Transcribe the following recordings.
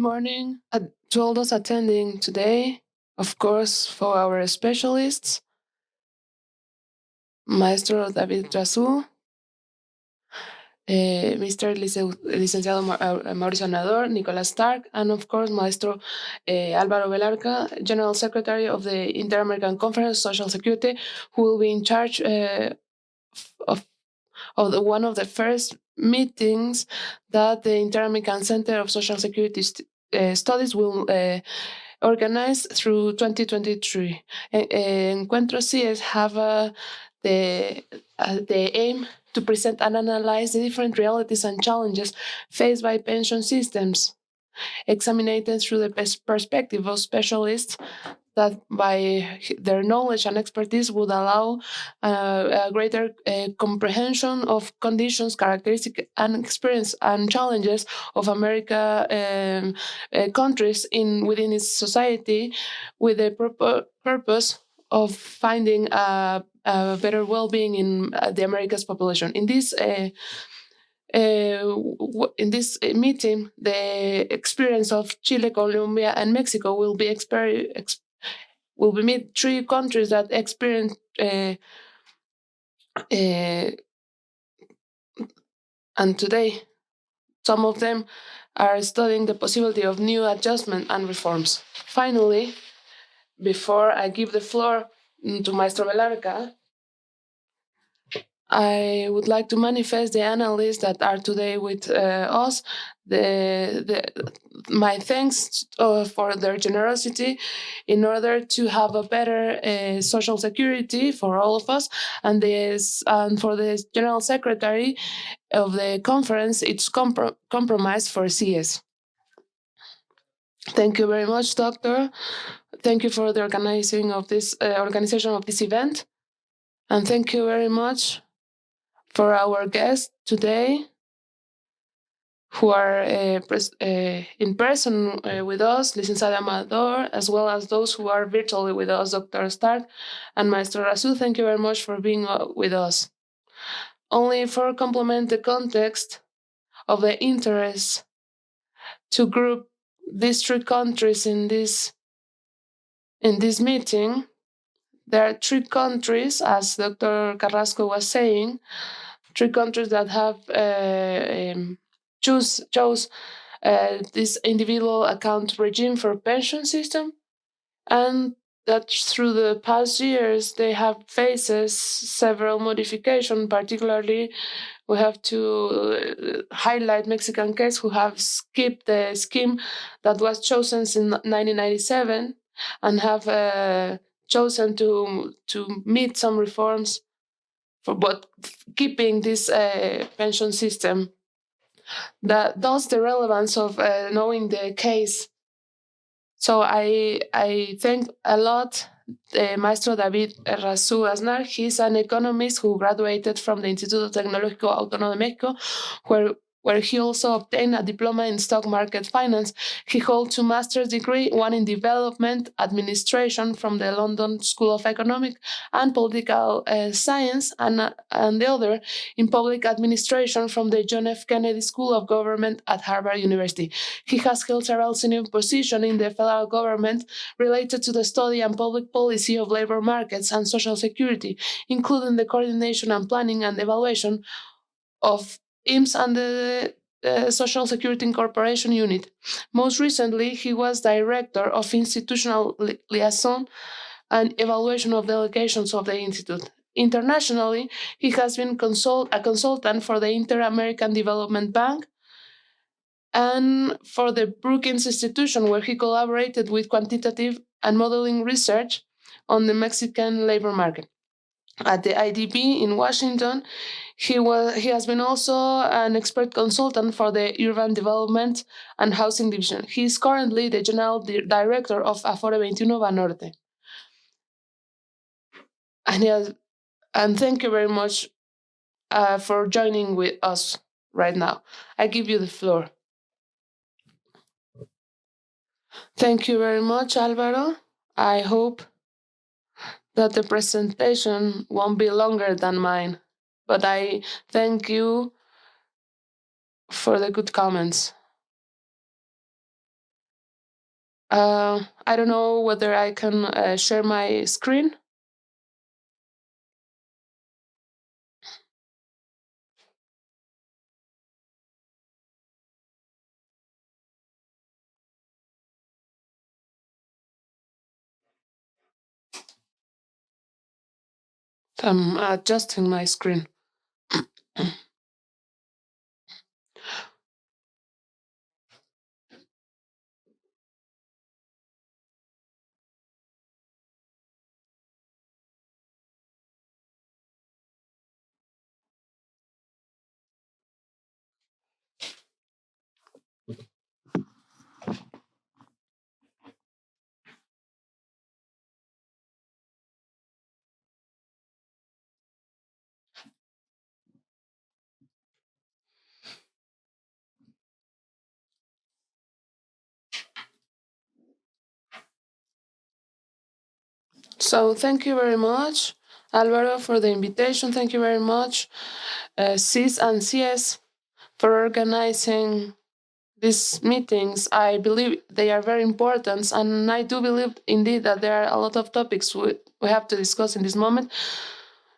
morning to all those attending today. Of course, for our specialists, Maestro David Rasu, Mr. Licenciado Mauricio Nador, Nicolás Stark, and of course, Maestro Álvaro Velarca, General Secretary of the Inter-American Conference of Social Security, who will be in charge of one of the first meetings that the Inter-American Center of Social Security Studies will organize through 2023. Encuentros CIESS have the aim to present and analyze the different realities and challenges faced by pension systems, examined through the perspective of specialists that by their knowledge and expertise would allow a greater comprehension of conditions, characteristics, and experience and challenges of America countries within its society, with the purpose of finding a better well-being in the America's population. In this meeting, the experience of Chile, Colombia, and Mexico will be meet three countries that experience and today some of them are studying the possibility of new adjustment and reforms. Finally, before I give the floor to Maestro Velarca, I would like to manifest the analysts that are today with us. My thanks for their generosity in order to have a better social security for all of us, and for the general secretary of the conference, it's compromise for CS. Thank you very much, Doctor. Thank you for the organization of this event, and thank you very much for our guests today who are in person with us, Licenciado Amador, as well as those who are virtually with us, Dr. Stark and Maestro Rasu. Thank you very much for being with us. Only for complement the context of the interest to group these three countries in this meeting. There are three countries, as Dr. Carrasco was saying, three countries that have chose this individual account regime for pension system, and that through the past years they have faces several modifications. Particularly, we have to highlight Mexican case who have skipped the scheme that was chosen in 1997 and have chosen to meet some reforms but keeping this pension system. That's the relevance of knowing the case. So I thank a lot Maestro David Rasu Aznar. He's an economist who graduated from the Instituto Tecnológico Autónomo de México, where he also obtained a diploma in stock market finance. He holds 2 master's degrees, one in development administration from the London School of Economic and Political Science, and the other in public administration from the John F. Kennedy School of Government at Harvard University. He has held several senior positions in the federal government related to the study and public policy of labor markets and social security, including the coordination and planning and evaluation of IMSS and the Social Security Incorporation Unit. Most recently, he was director of institutional liaison and evaluation of delegations of the Institute. Internationally, he has been a consultant for the Inter-American Development Bank and for the Brookings Institution, where he collaborated with quantitative and modeling research on the Mexican labor market. At the IDB in Washington, he has been also an expert consultant for the Urban Development and Housing Division. He is currently the General Director of Afore 21 Banorte. And thank you very much for joining with us right now. I give you the floor. Thank you very much, Alvaro. I hope that the presentation won't be longer than mine, but I thank you for the good comments. I don't know whether I can share my screen. I'm adjusting my screen. So thank you very much, Alvaro, for the invitation. Thank you very much, CIS and CS, for organizing these meetings. I believe they are very important, and I do believe indeed that there are a lot of topics we have to discuss in this moment,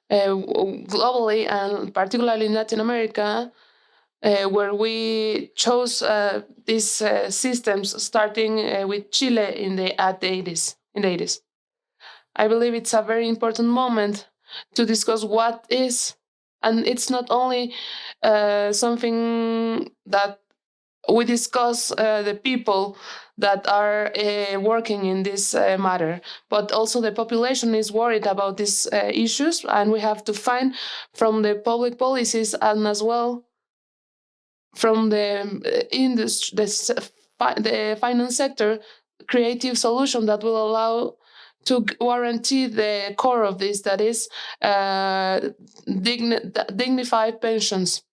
globally and particularly in Latin America, where we chose these systems starting with Chile in the at the 80s. In the 80s, I believe it's a very important moment to discuss what is, and it's not only something that we discuss the people that are working in this matter, but also the population is worried about these issues, and we have to find from the public policies and as well from the industry, the finance sector, creative solution that will allow to guarantee the core of this, that is dignified pensions.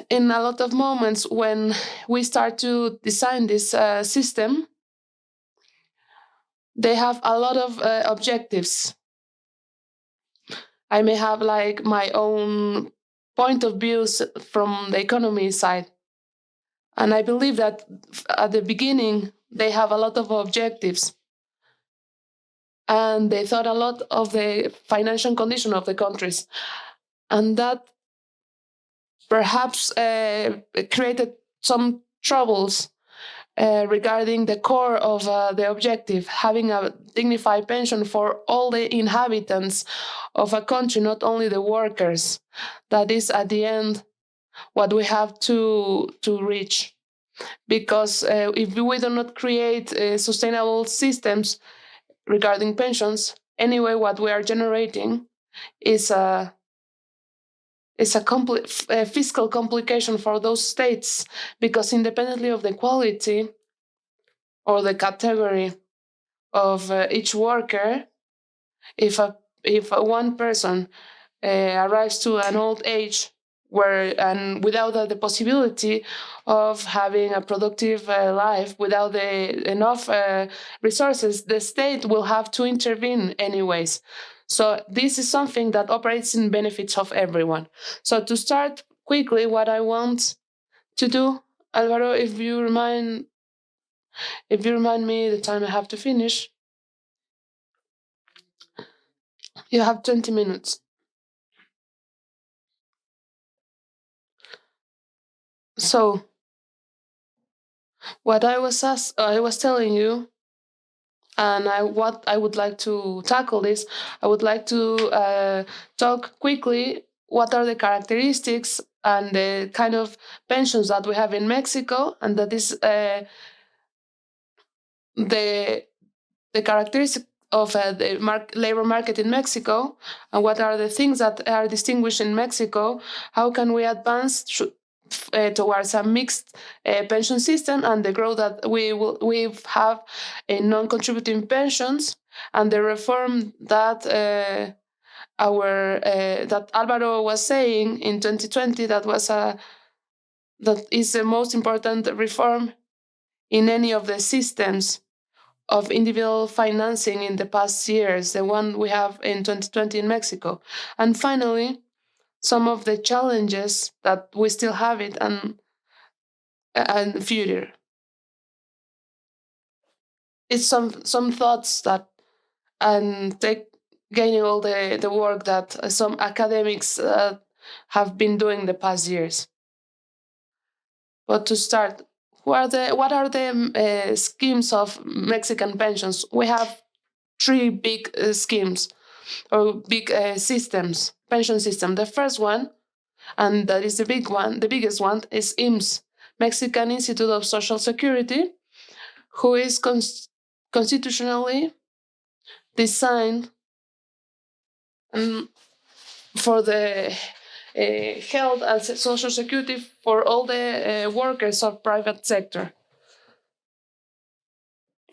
In a lot of moments when we start to design this system, they have a lot of objectives. I may have like my own point of views from the economy side. And I believe that at the beginning, they have a lot of objectives. And they thought a lot of the financial condition of the countries. And that perhaps created some troubles regarding the core of the objective, having a dignified pension for all the inhabitants of a country, not only the workers. That is at the end what we have to reach. Because if we do not create sustainable systems regarding pensions, anyway, what we are generating is a fiscal complication for those states, because independently of the quality or the category of each worker, if a if one person arrives to an old age where and without the possibility of having a productive life, without the enough resources, the state will have to intervene anyways. So this is something that operates in benefits of everyone. So to start quickly, what I want to do, Alvaro, if you remind me the time I have to finish, you have 20 minutes. So what I was telling you, and what I would like to tackle is, I would like to talk quickly what are the characteristics and the kind of pensions that we have in Mexico, and that is the the characteristics of the labor market in Mexico, and what are the things that are distinguished in Mexico. How can we advance towards a mixed pension system, and the growth that we have in non-contributing pensions, and the reform that our that Alvaro was saying in 2020, that is the most important reform in any of the systems of individual financing in the past years, the one we have in 2020 in Mexico. And finally, some of the challenges that we still have it and future. it's some thoughts that and take gaining all the work that some academics have been doing the past years. But to start, what are the schemes of Mexican pensions? We have three big schemes or big systems, pension system. The first one, and that is the big one, the biggest one, is IMSS, Mexican Institute of Social Security, who is constitutionally designed for the health and social security for all the workers of private sector.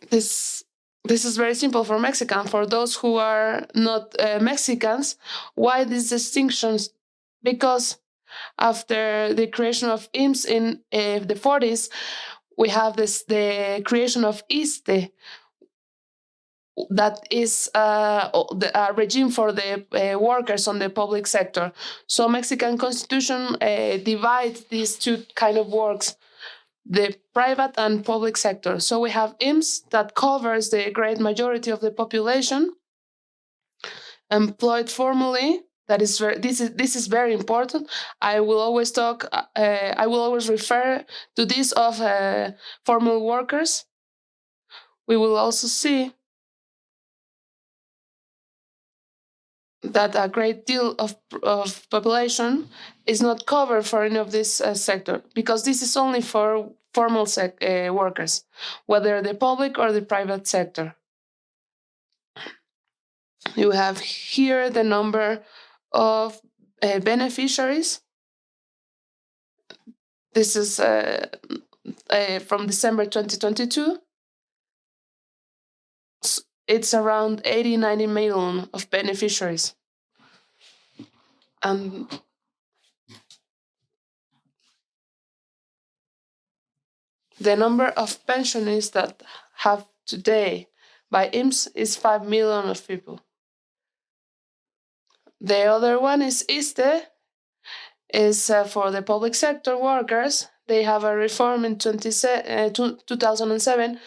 This this is very simple for Mexican. For those who are not Mexicans, why these distinctions? Because after the creation of IMSS in the 40s, we have the creation of ISTE, that is a regime for the workers on the public sector. So Mexican constitution divides these two kind of works, the private and public sector. So we have IMSS that covers the great majority of the population employed formally. That is this is very important. I will always talk. I will always refer to this of formal workers. We will also see that a great deal of population is not covered for any of this sector, because this is only for formal workers, whether the public or the private sector. You have here the number of beneficiaries. This is from December 2022. It's around 80-90 million of beneficiaries. And the number of pensioners that have today by IMSS is 5 million of people. The other one is ISTE, is for the public sector workers. They have a reform in 2007.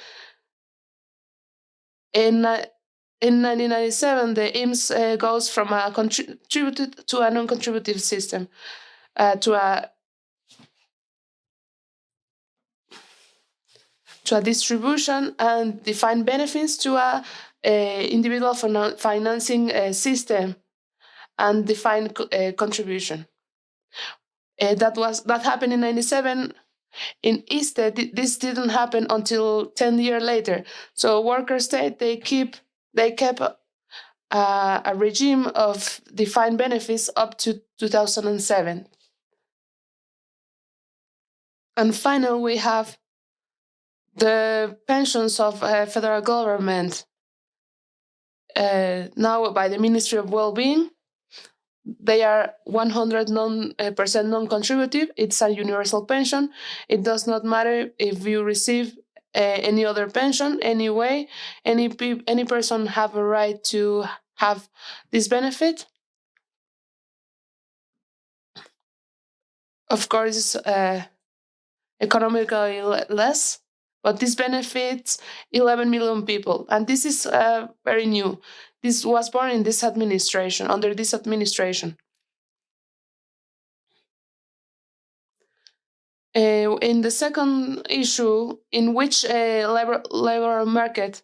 In 1997, the IMSS goes from a contributed to a non-contributive system, to a distribution and defined benefits, to a individual financing system and defined contribution. That happened in 97. In ISTE, this didn't happen until 10 years later. So worker state, they kept a regime of defined benefits up to 2007. And finally, we have the pensions of federal government, now by the Ministry of Well-being. They are 100% non-contributive. It's a universal pension. It does not matter if you receive any other pension. Anyway, any person have a right to have this benefit. Of course, economically less, but this benefits 11 million people, and this is very new. This was born in this administration, under this administration. In the second issue, in which labor market,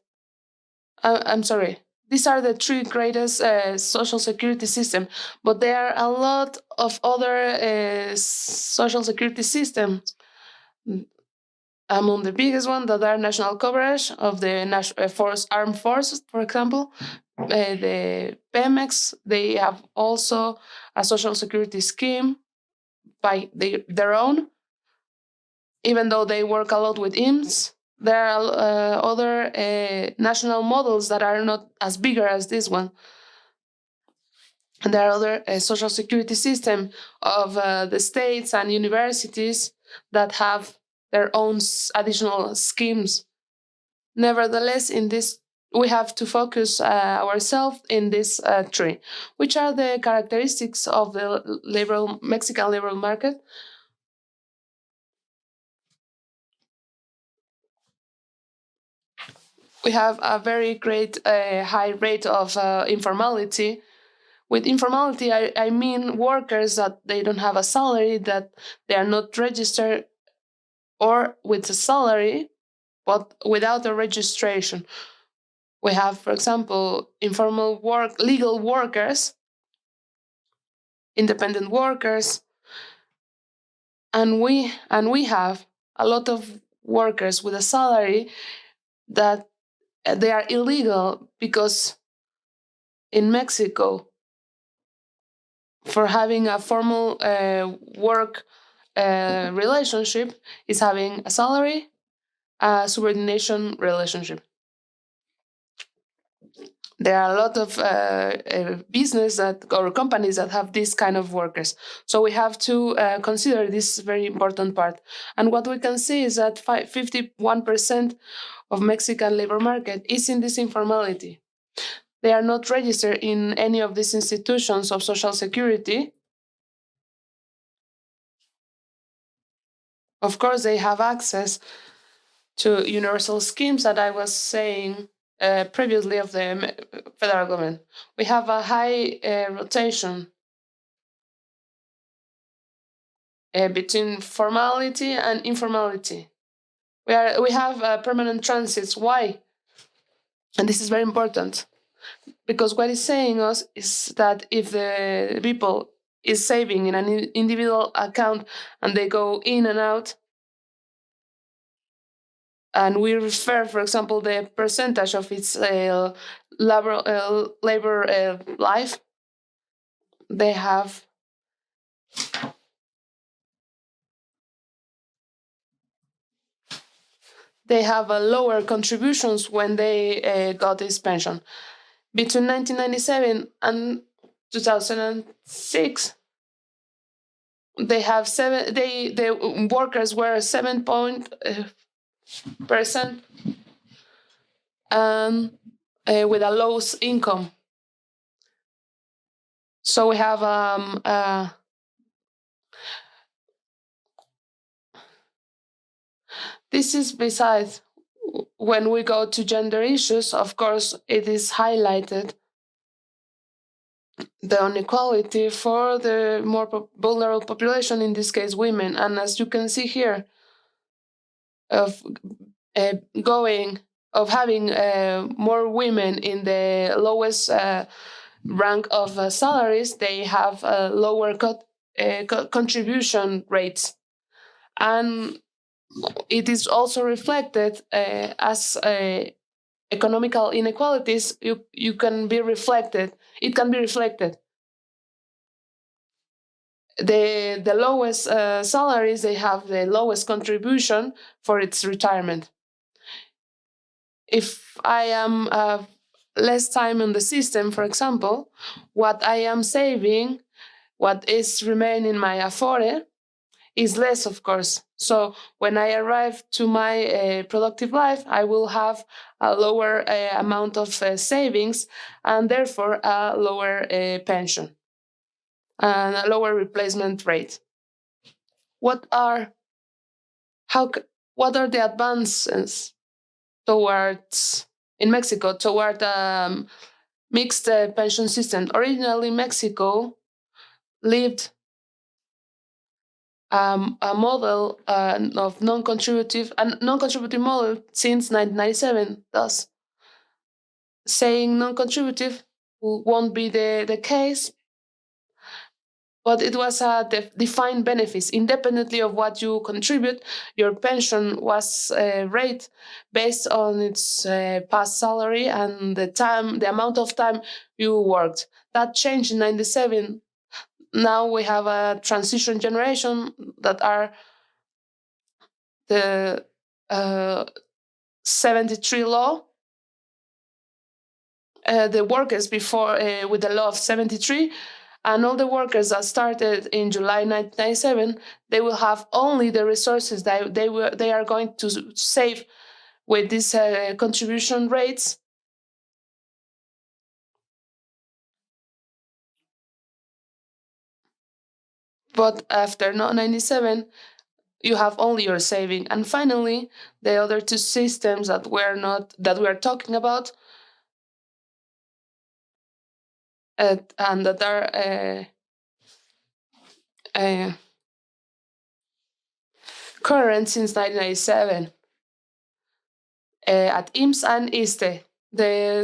I'm sorry, these are the three greatest social security system, but there are a lot of other social security systems. Among the biggest ones that are national coverage of the armed forces, for example, the Pemex, they have also a social security scheme by their own. Even though they work a lot with IMSS, there are other national models that are not as bigger as this one. And there are other social security system of the states and universities that have their own additional schemes. Nevertheless, in this, we have to focus ourselves in this three, which are the characteristics of the Mexican labor market. We have a very great high rate of informality. With informality, I mean workers that they don't have a salary, that they are not registered, or with a salary but without a registration. We have, for example, informal work, legal workers, independent workers, and we have a lot of workers with a salary that they are illegal, because in Mexico, for having a formal work relationship is having a salary, a subordination relationship. There are a lot of business that, or companies that have this kind of workers. So we have to consider this very important part. And what we can see is that 51% of Mexican labor market is in this informality. They are not registered in any of these institutions of social security. Of course, they have access to universal schemes that I was saying previously of the federal government. We have a high rotation between formality and informality. We have permanent transits. Why? And this is very important, because what it's saying us is that if the people is saving in an individual account and they go in and out, and we refer, for example, the percentage of its labor life, they have a lower contributions when they got this pension. Between 1997 and 2006, they have the workers were 7% and with a low income. So we have this is besides, when we go to gender issues, of course, it is highlighted the inequality for the more vulnerable population, in this case, women. And as you can see here, of having more women in the lowest rank of salaries, they have lower contribution rates, and it is also reflected as economical inequalities. You can be reflected. It can be reflected. The lowest salaries, they have the lowest contribution for its retirement. If I am less time in the system, for example, what I am saving, what is remaining in my Afore, is less, of course. So when I arrive to my productive life, I will have a lower amount of savings, and therefore a lower pension and a lower replacement rate. What are the advances towards in Mexico toward mixed pension system? Originally, Mexico lived a model of non-contributive model since 1997. Thus, saying non-contributive won't be the case, but it was a defined benefits. Independently of what you contribute, your pension was rate based on its past salary and the amount of time you worked. That changed in 97. Now we have a transition generation that are the 73 law, the workers before with the law of 73, and all the workers that started in July 1997, they will have only the resources that they are going to save with these contribution rates. But after 97, you have only your saving. And finally, the other two systems that we are talking about, and that are uh, current since 1997 at IMSS and ISTE.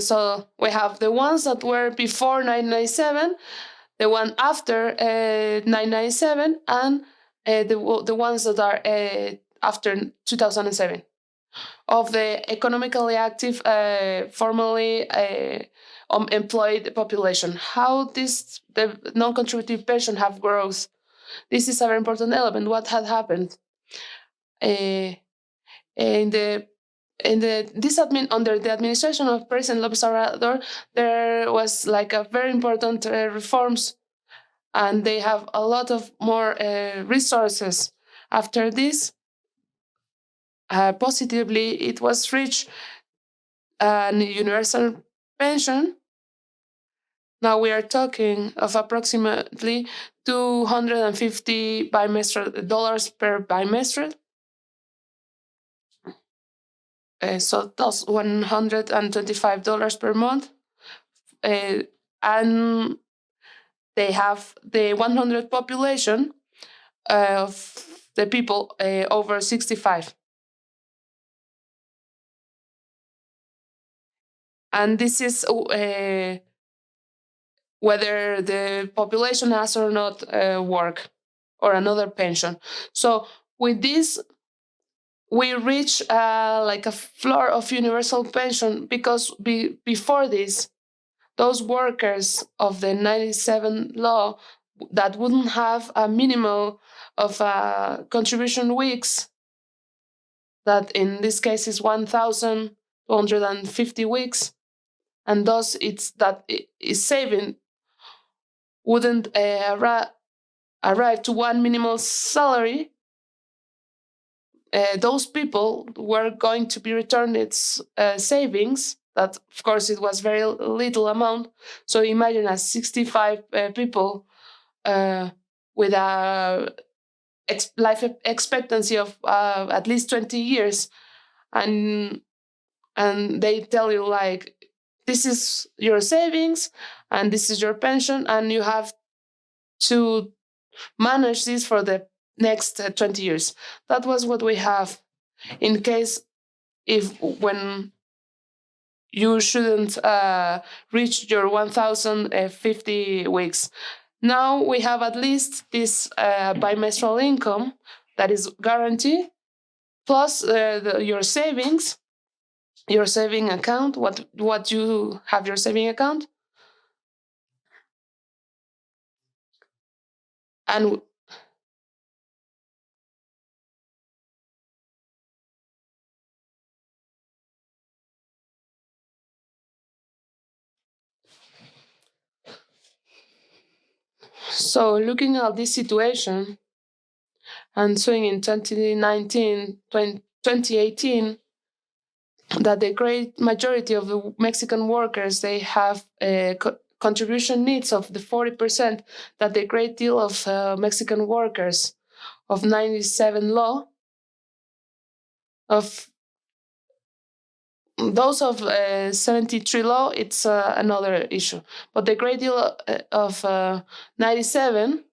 So we have the ones that were before 1997, the one after 1997, and the ones that are after 2007. Of the economically active, formally employed population, how the non-contributive pension have growth. This is a very important element. What had happened uh, in the under the administration of President Lopez Obrador? There was like a very important reforms, and they have a lot of more resources. After this, positively, it was reached an universal pension. Now we are talking of approximately 250 bimestral dollars per bimestral. So that's $125 per month. And they have the 100 population of the people over 65. And this is whether the population has or not work or another pension. So with this, we reach like a floor of universal pension, because before this, those workers of the 97 law that wouldn't have a minimum of contribution weeks, that in this case is 1,250 weeks, and thus it's that is saving wouldn't arrive to one minimal salary. Those people were going to be returned its savings. That, of course, it was very little amount. So imagine 65 people with a life expectancy of at least 20 years, and they tell you like, this is your savings and this is your pension, and you have to manage this for the next 20 years. That was what we have in case if when you shouldn't reach your 1,050 weeks. Now we have at least this bimestral income that is guaranteed, plus your savings, your saving account, what you have your saving account. And so looking at this situation and seeing in 2019, 2018, that the great majority of the Mexican workers, they have contribution needs of the 40%, that the great deal of Mexican workers of 97 law, of those of 73 law, it's another issue. But the great deal of 97,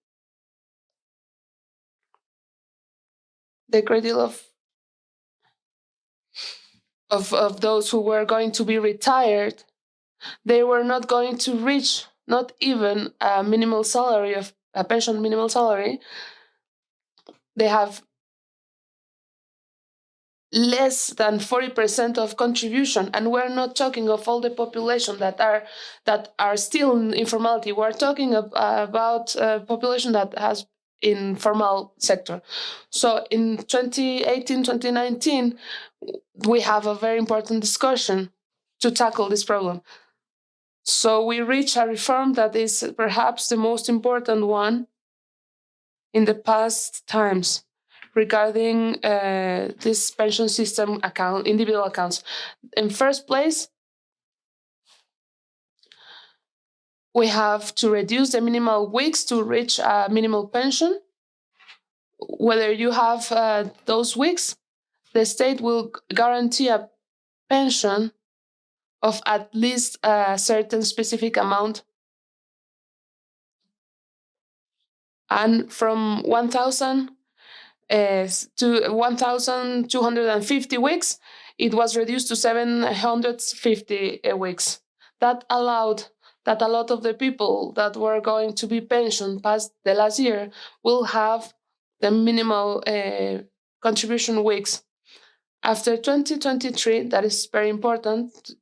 the great deal of those who were going to be retired, they were not going to reach not even a minimal salary of a pension minimal salary. They have less than 40% of contribution, and we're not talking of all the population that are still in informality. We're talking about population that has informal sector. So in 2018, 2019, we have a very important discussion to tackle this problem. So we reach a reform that is perhaps the most important one in the past times regarding this pension system account, individual accounts. In first place, we have to reduce the minimal weeks to reach a minimal pension. whether you have those weeks, the state will guarantee a pension of at least a certain specific amount, and from 1,000 to 1,250 weeks, it was reduced to 750 weeks. That allowed that a lot of the people that were going to be pensioned past the last year will have the minimal contribution weeks. After 2023, that is very important,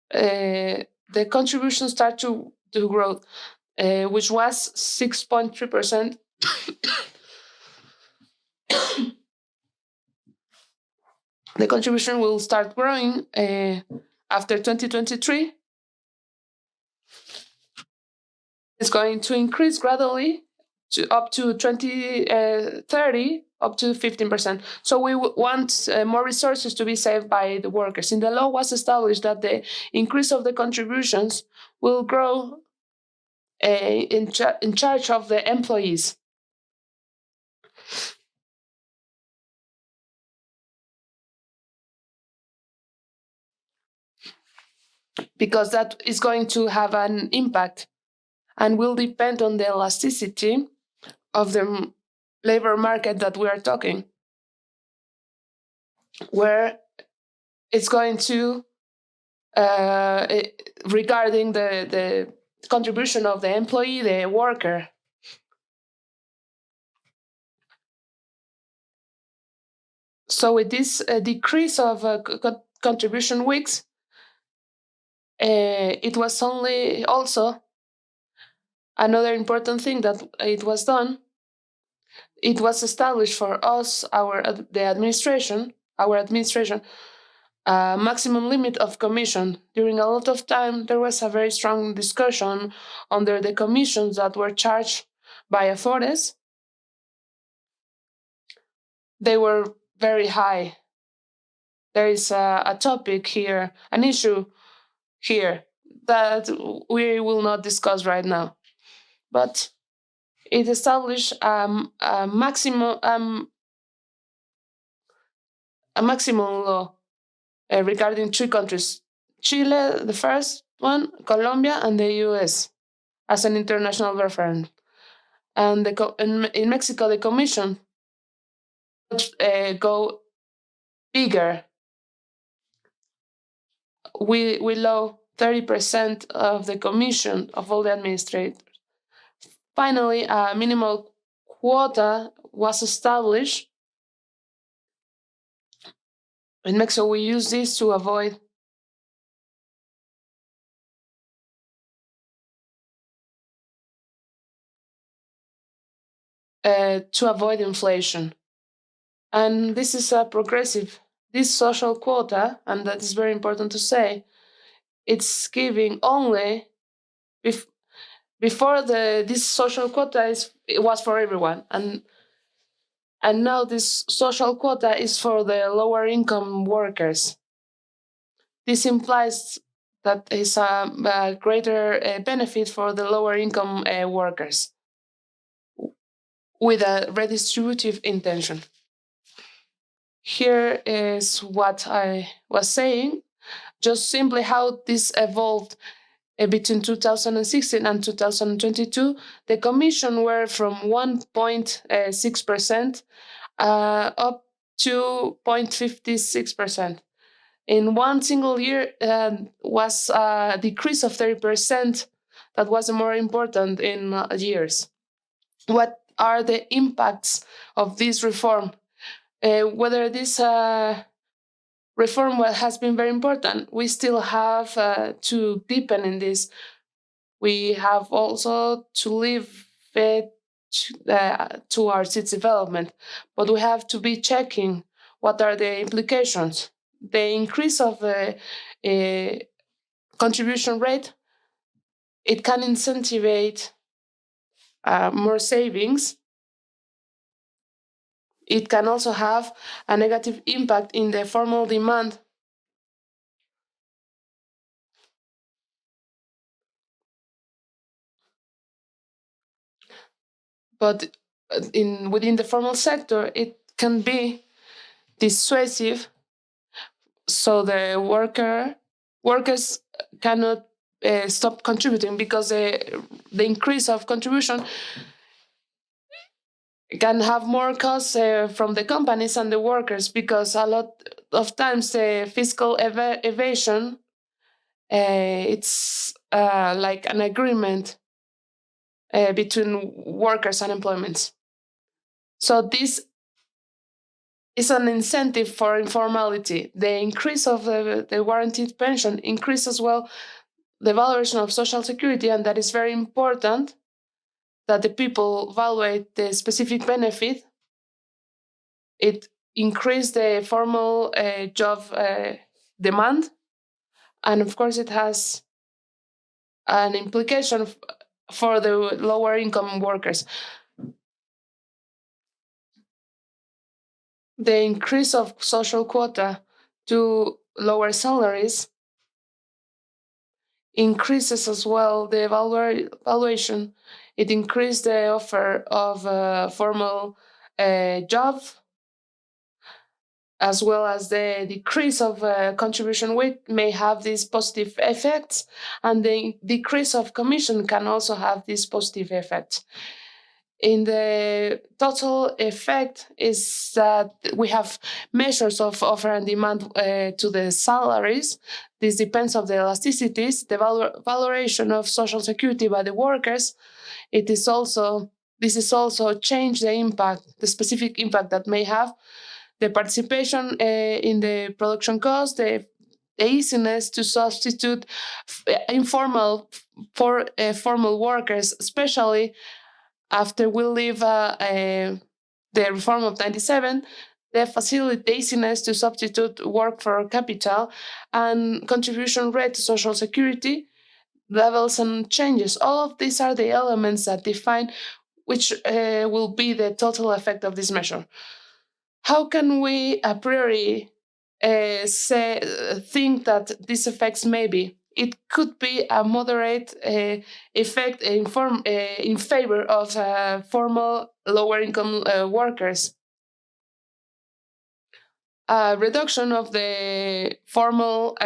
the contribution start to grow, which was 6.3%. The contribution will start growing after 2023. It's going to increase gradually up to 2030, up to 15%. So we want more resources to be saved by the workers. In the law was established that the increase of the contributions will grow in charge of the employees. Because that is going to have an impact and will depend on the elasticity of the labor market that we are talking, where it's going to, regarding the contribution of the employee, the worker. So with this decrease of contribution weeks, it was only also another important thing that it was done. It was established for us, our administration, a maximum limit of commission. During a lot of time, there was a very strong discussion under the commissions that were charged by Afores. They were very high. There is a topic here, an issue here that we will not discuss right now. But it established a maximum law regarding three countries: Chile, the first one, Colombia, and the US, as an international reference. And in Mexico, the commission go bigger. We low 30% of the commission of all the administrators. Finally, a minimal quota was established. In Mexico, we use this to avoid inflation. And this is a progressive, this social quota, and that is very important to say, it's giving only, before this social quota it was for everyone. And now this social quota is for the lower income workers. This implies that is a greater benefit for the lower income workers with a redistributive intention. Here is what I was saying, just simply how this evolved between 2016 and 2022. The commission were from 1.6% up to 0.56%. In one single year was a decrease of 30%. That was more important in years. What are the impacts of this reform? Whether this reform has been very important, we still have to deepen in this. We have also to leave it towards its development, but we have to be checking what are the implications. The increase of the contribution rate, it can incentivize more savings. It can also have a negative impact in the formal demand. But in within the formal sector, it can be dissuasive, so the workers cannot stop contributing, because the increase of contribution can have more costs from the companies and the workers, because a lot of times the fiscal evasion, it's like an agreement between workers and employments. So this is an incentive for informality. The increase of the guaranteed pension increases as well the valuation of social security, and that is very important that the people evaluate the specific benefit. It increased the formal job demand, and of course, it has an implication for the lower income workers. The increase of social quota to lower salaries increases as well the valuation. It increased the offer of formal job, as well as the decrease of contribution weight may have these positive effects, and the decrease of commission can also have these positive effects. In the total effect is that we have measures of offer and demand to the salaries. This depends on the elasticities, the valuation of social security by the workers. This is also change the impact, the specific impact that may have the participation in the production cost, the easiness to substitute informal for formal workers, especially after we leave the reform of 97, the facility, the easiness to substitute work for capital, and contribution rate to social security levels and changes. All of these are the elements that define which will be the total effect of this measure. How can we a priori think that these effects may be? It could be a moderate effect in favor of formal lower income workers. A reduction of the formal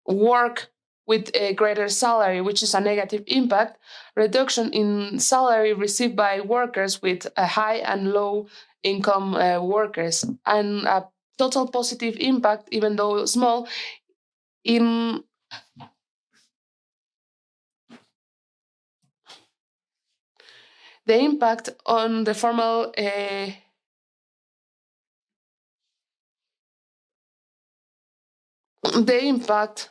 work with a greater salary, which is a negative impact, reduction in salary received by workers with a high and low income workers, and a total positive impact, even though small, in the impact on the formal the impact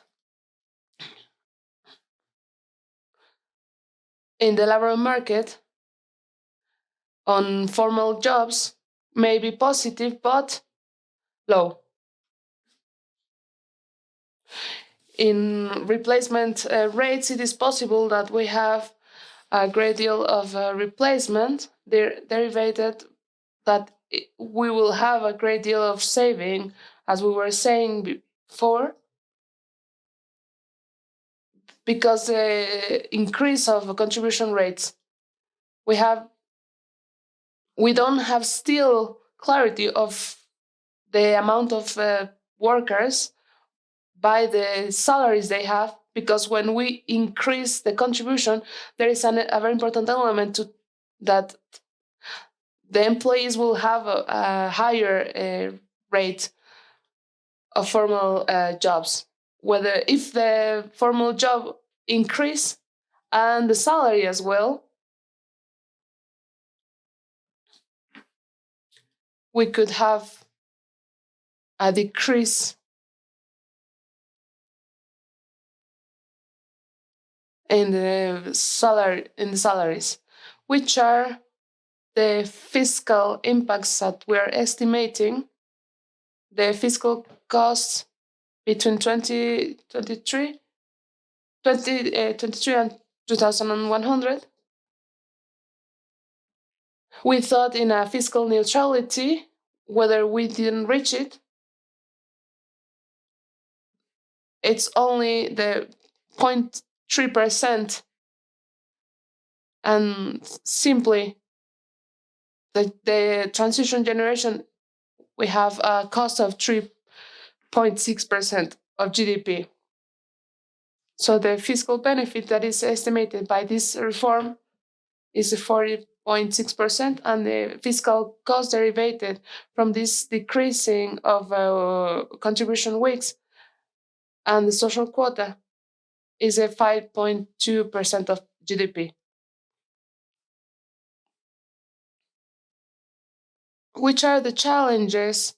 in the labor market on formal jobs may be positive but low. In replacement rates, it is possible that we have a great deal of replacement derivated, that we will have a great deal of saving, as we were saying before, because the increase of contribution rates, we don't have still clarity of the amount of workers by the salaries they have, because when we increase the contribution, there is a very important element to that the employees will have a higher rate of formal jobs. Whether if the formal job increase and the salary as well, we could have a decrease in the salaries, which are the fiscal impacts that we are estimating. The fiscal costs between 2023 and 2100. We thought in a fiscal neutrality, whether we didn't reach it, it's only the 0.3% And simply, the transition generation, we have a cost of 3.6% of GDP. So the fiscal benefit that is estimated by this reform is 40.6%, and the fiscal cost derived from this decreasing of contribution weeks and the social quota is a 5.2% of GDP. Which are the challenges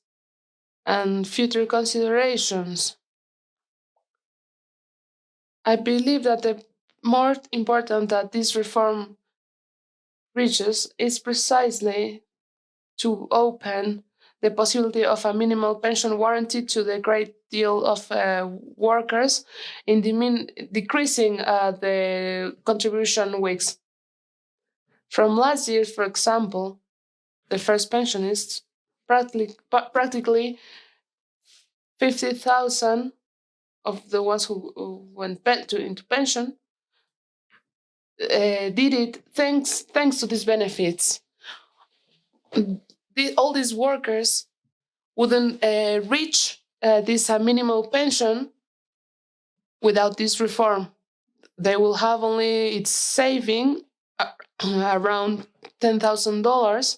and future considerations? I believe that the more important that this reform reaches is precisely to open the possibility of a minimal pension guarantee to the great deal of workers in decreasing the contribution weeks. From last year, for example, the first pensionists practically 50,000 of the ones who went into pension did it thanks to these benefits. All these workers wouldn't reach this minimal pension without this reform. They will have only its saving around $10,000.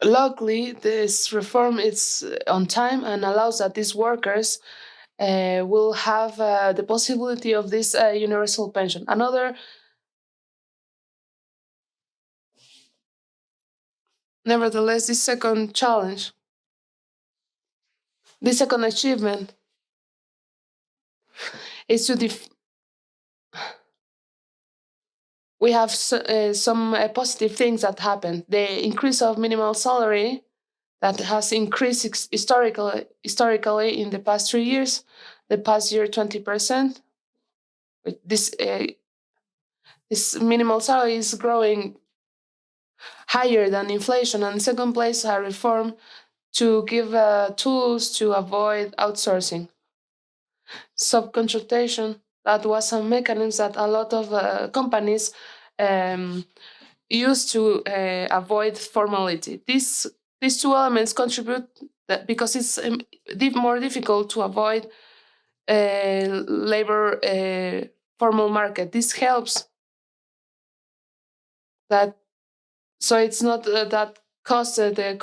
Luckily, this reform is on time and allows that these workers will have the possibility of this universal pension. Nevertheless, this second challenge, this second achievement, is to we have some positive things that happened. The increase of minimal salary that has increased historically in the past 3 years, the past year 20%. This this minimal salary is growing higher than inflation. And in second place, a reform to give tools to avoid outsourcing. Subcontractation, that was a mechanism that a lot of companies um, use to avoid formality. These two elements contribute because it's more difficult to avoid labor formal market. This helps that, so it's not that costs the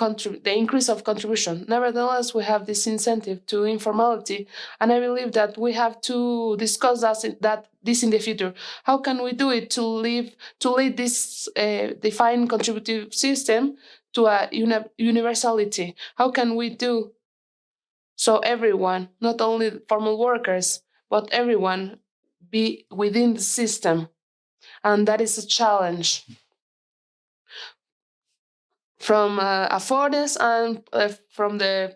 increase of contribution. Nevertheless, we have this incentive to informality, and I believe that we have to discuss this in the future. How can we do it to lead this defined contributive system to a universality? How can we do so everyone, not only formal workers, but everyone, be within the system? And that is a challenge from Afores and from the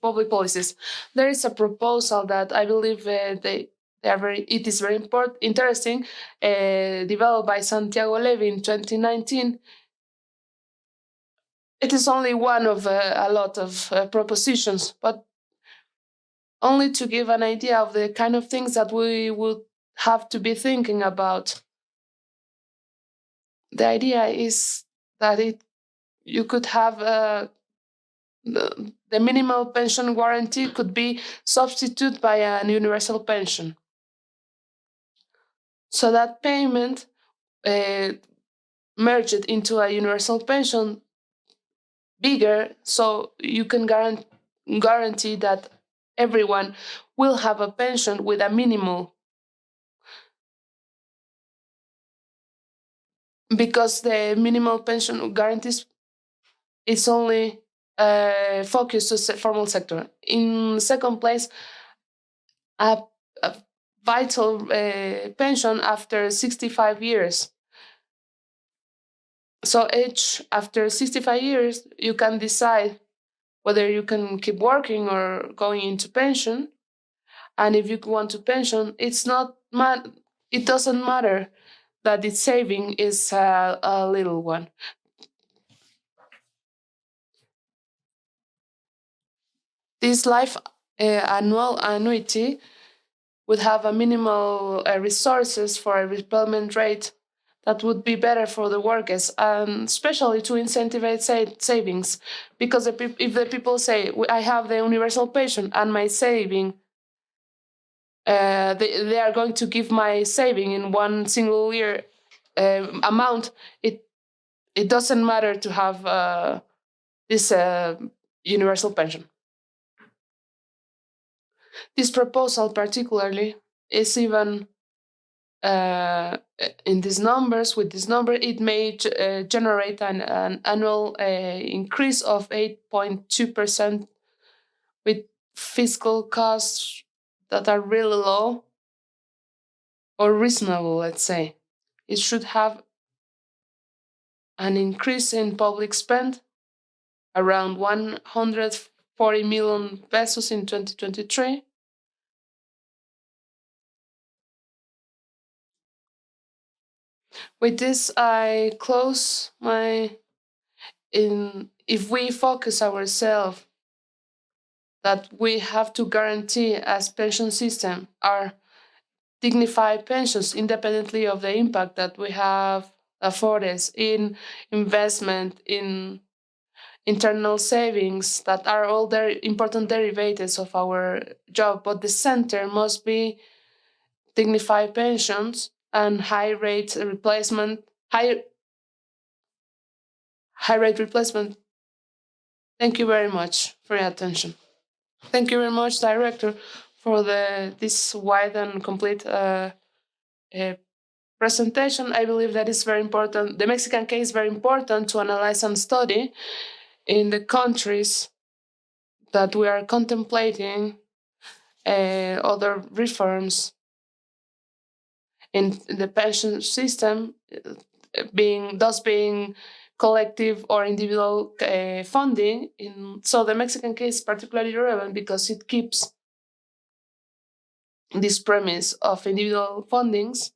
public policies. There is a proposal that I believe it is very interesting, developed by Santiago Levy in 2019. It is only one of a lot of propositions, but only to give an idea of the kind of things that we would have to be thinking about. The idea is that you could have the minimal pension guarantee could be substituted by an universal pension. So that payment merged into a universal pension bigger, so you can guarantee that everyone will have a pension with a minimal, because the minimal pension guarantees is only focused to the formal sector. In second place, a vital pension after 65 years. So after 65 years, you can decide whether you can keep working or going into pension. And if you want to pension, it doesn't matter that its saving is a little one. This life annual annuity would have a minimal resources for a repayment rate that would be better for the workers, and especially to incentivize savings. Because if the people say, I have the universal pension and my saving, they are going to give my saving in one single year amount, it doesn't matter to have this universal pension. This proposal, particularly, is even in these numbers. With this number, it may generate an annual increase of 8.2% with fiscal costs that are really low or reasonable, let's say. It should have an increase in public spend around 140 million pesos in 2023. With this, I close my. In if we focus ourselves that we have to guarantee as pension system our dignified pensions independently of the impact that we have afforded in investment in internal savings that are all important derivatives of our job, but the center must be dignified pensions and high rate replacement. Thank you very much for your attention. Thank you very much, Director, for this wide and complete uh, presentation. I believe that is very important. The Mexican case is very important to analyze and study in the countries that we are contemplating other reforms in the pension system, being collective or individual funding. So the Mexican case is particularly relevant because it keeps this premise of individual fundings,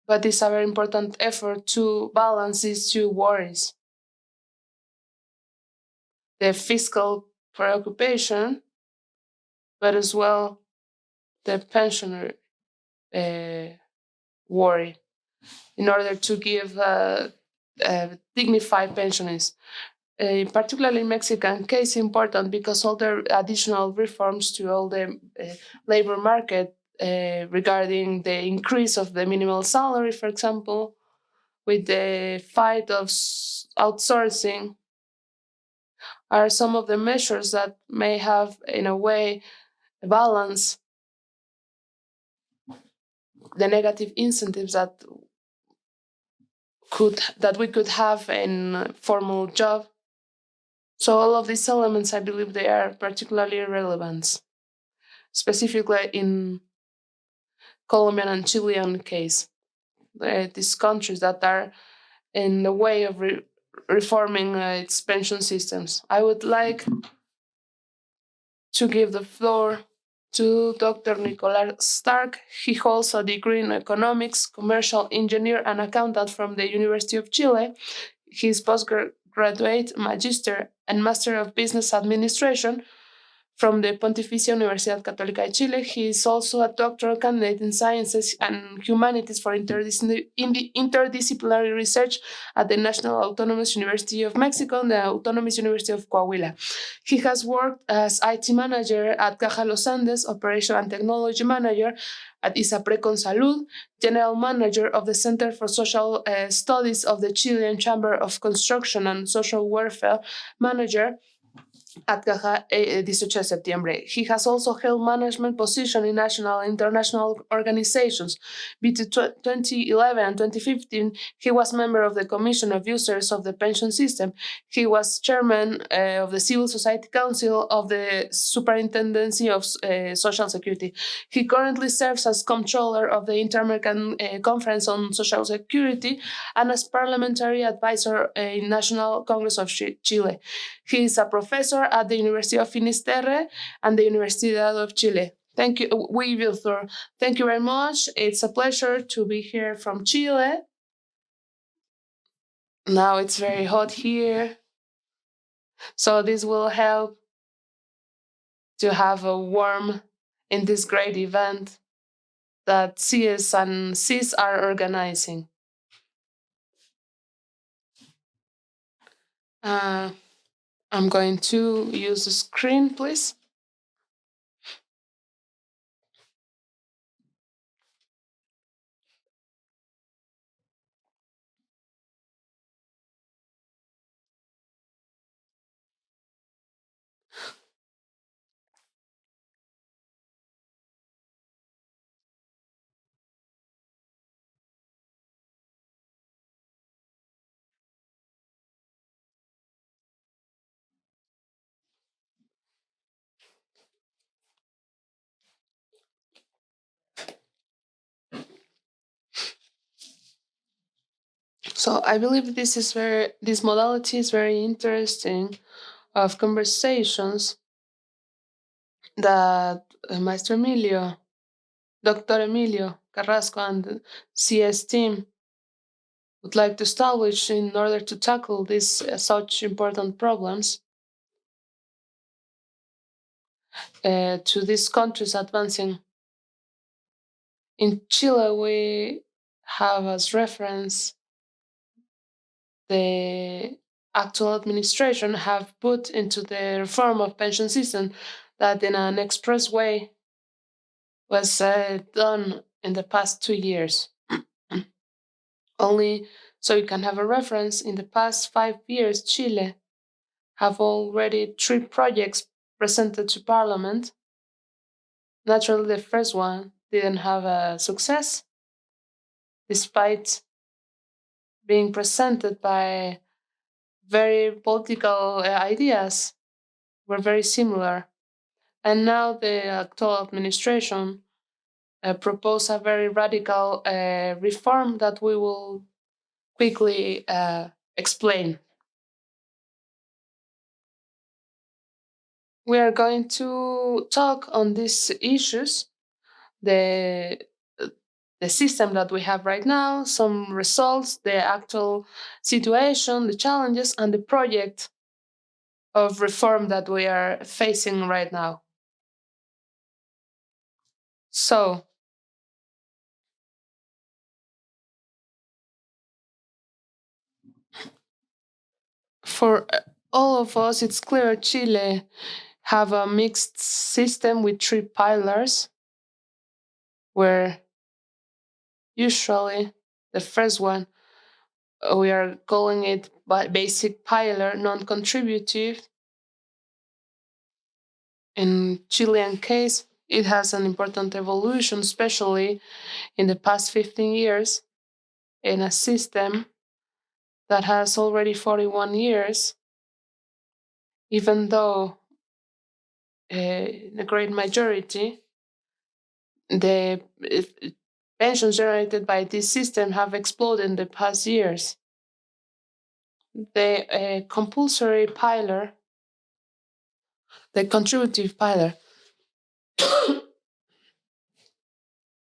but it's a very important effort to balance these two worries: the fiscal preoccupation, but as well the pensioner uh, worry, in order to give dignified pensions. Particularly Mexican case important because all the additional reforms to all the labor market regarding the increase of the minimum salary, for example, with the fight of outsourcing, are some of the measures that may have, in a way, balance the negative incentives that we could have in formal job. So all of these elements, I believe, they are particularly relevant, specifically in Colombian and Chilean case. These countries that are in the way of reforming its pension systems. I would like to give the floor to Dr. Nicolas Stark. He holds a degree in economics, commercial engineer, and accountant from the University of Chile. His postgraduate, magister, and master of business administration from the Pontificia Universidad Católica de Chile. He is also a doctoral candidate in sciences and humanities for interdisciplinary research at the National Autonomous University of Mexico and the Autonomous University of Coahuila. He has worked as IT manager at Caja Los Andes, operation and technology manager at ISAPRE Salud, general manager of the Center for Social Studies of the Chilean Chamber of Construction and Social Welfare, manager at Caja 18 de septiembre. He has also held management positions in national and international organizations. Between 2011 and 2015, he was member of the Commission of Users of the Pension System. He was chairman of the Civil Society Council of the Superintendency of Social Security. He currently serves as comptroller of the Inter-American Conference on Social Security and as parliamentary advisor in National Congress of Chile. He is a professor at the University of Finisterre and the Universidad of Chile. Thank you, Wilthor. Thank you very much. It's a pleasure to be here from Chile. Now it's very hot here, so this will help to have a warm in this great event that CIESS and CIESS are organizing. Uh, I'm going to use the screen, please. So I believe this modality is very interesting of conversations that Maestro Emilio, Dr. Emilio Carrasco, and the CS team would like to establish in order to tackle these such important problems to these countries advancing. In Chile, we have as reference the actual administration have put into the reform of pension system that in an express way was done in the past 2 years. Only so you can have a reference, in the past 5 years, Chile have already 3 projects presented to Parliament. Naturally, the first one didn't have a success, despite being presented by very political ideas, were very similar. And now the actual administration proposed a very radical reform that we will quickly explain. We are going to talk on these issues, the the system that we have right now, some results, the actual situation, the challenges, and the project of reform that we are facing right now. So, for all of us, it's clear Chile have a mixed system with 3 pillars, where usually the first one we are calling it basic pillar, non-contributive. In Chilean case, it has an important evolution, especially in the past 15 years, in a system that has already 41 years, even though the great majority, the pensions generated by this system have exploded in the past years. The compulsory pillar, the contributive pillar,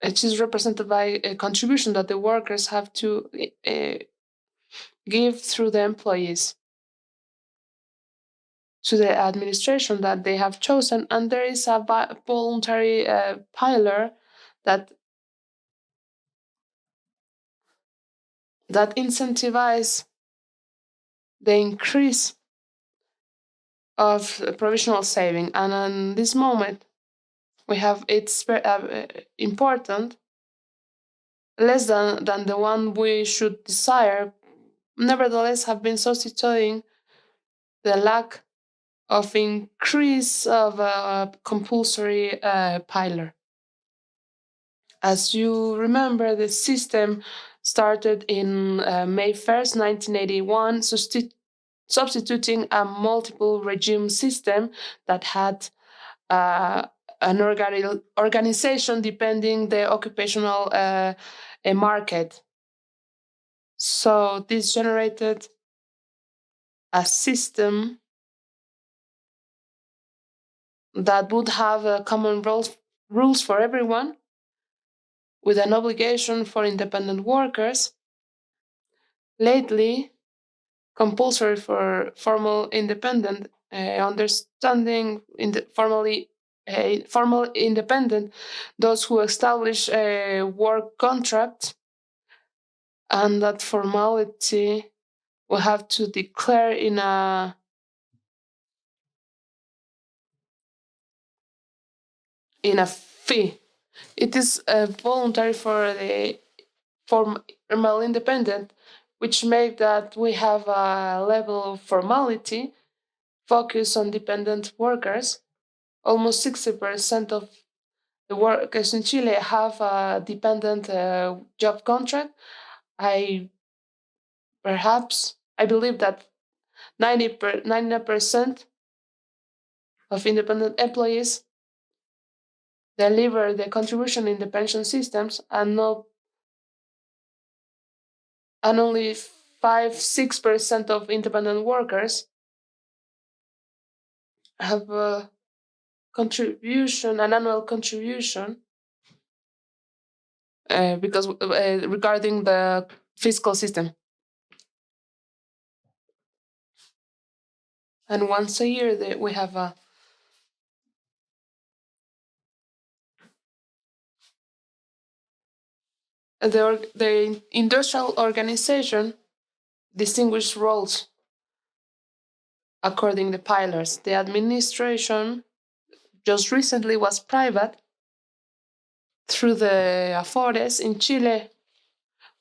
it is represented by a contribution that the workers have to give through the employees to the administration that they have chosen, and there is a voluntary pillar that incentivize the increase of provisional saving. And in this moment, we have it's very important, less than the one we should desire, nevertheless have been substituting the lack of increase of a compulsory pillar. As you remember, the system started in May 1st, 1981, substituting a multiple regime system that had uh, an organization depending the occupational market. So this generated a system that would have common rules for everyone, with an obligation for independent workers. Lately, compulsory for formal independent understanding, formally formal independent, those who establish a work contract, and that formality will have to declare in a fee. It is voluntary for the formal independent, which make that we have a level of formality focus on dependent workers. Almost 60% of the workers in Chile have a dependent job contract. I I believe that 90% of independent employees deliver the contribution in the pension systems, and not and only 5-6% of independent workers have a contribution, an annual contribution, because regarding the fiscal system. And once a year, we have the industrial organization distinguished roles according to pillars. The administration just recently was private through the Afores in Chile.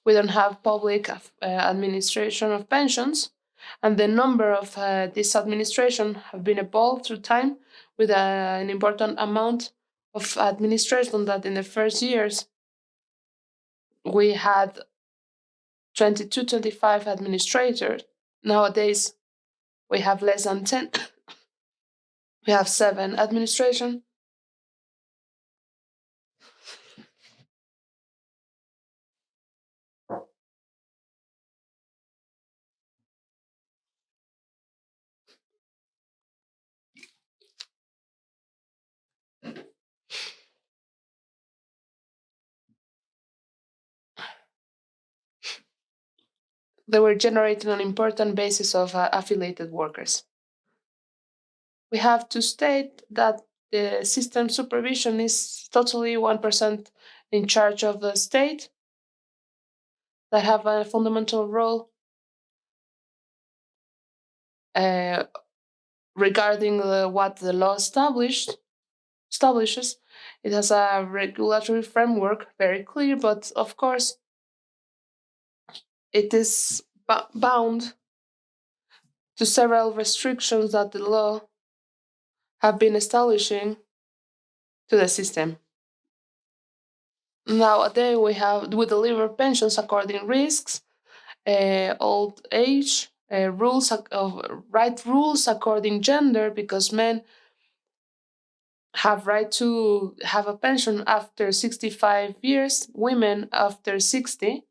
We don't have public administration of pensions, and the number of this administration have been evolved through time with an important amount of administration that in the first years we had 22, 25 administrators. Nowadays we have less than 10. We have 7 administration. They were generating an important basis of affiliated workers. We have to state that the system supervision is totally 1% in charge of the state, that have a fundamental role uh, regarding what the law establishes. It has a regulatory framework, very clear, but of course it is bound to several restrictions that the law have been establishing to the system. Nowadays we deliver pensions according risks, old age, rules of right rules according gender, because men have right to have a pension after 65 years, women after 60.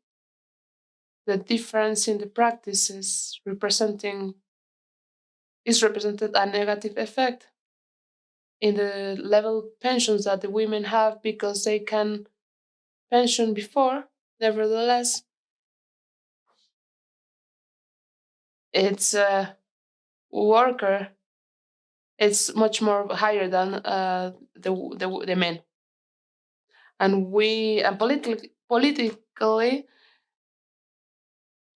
The difference in the practices is represented a negative effect in the level pensions that the women have because they can pension before. Nevertheless, it's a worker. It's much more higher than the men, and politically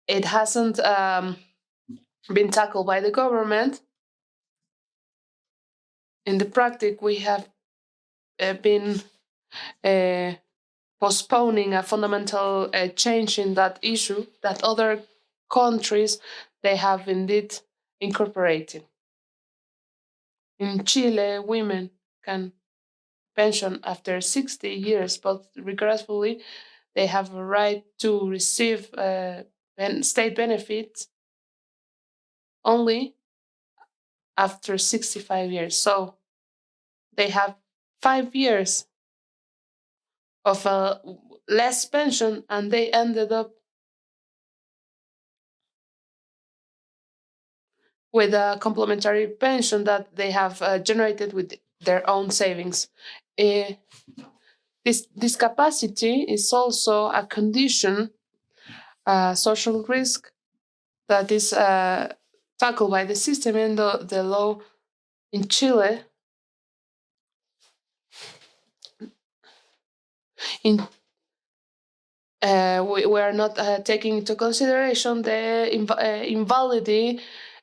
it hasn't been tackled by the government. In the practice, we have been uh, postponing a fundamental change in that issue that other countries they have indeed incorporated. In Chile, women can pension after 60 years, but regretfully, they have a right to receive state benefits only after 65 years. So they have 5 years of a less pension, and they ended up with a complementary pension that they have generated with their own savings. Uh, this discapacity is also a condition, a social risk that is tackled by the system, and the law in Chile In we are not taking into consideration the invalidity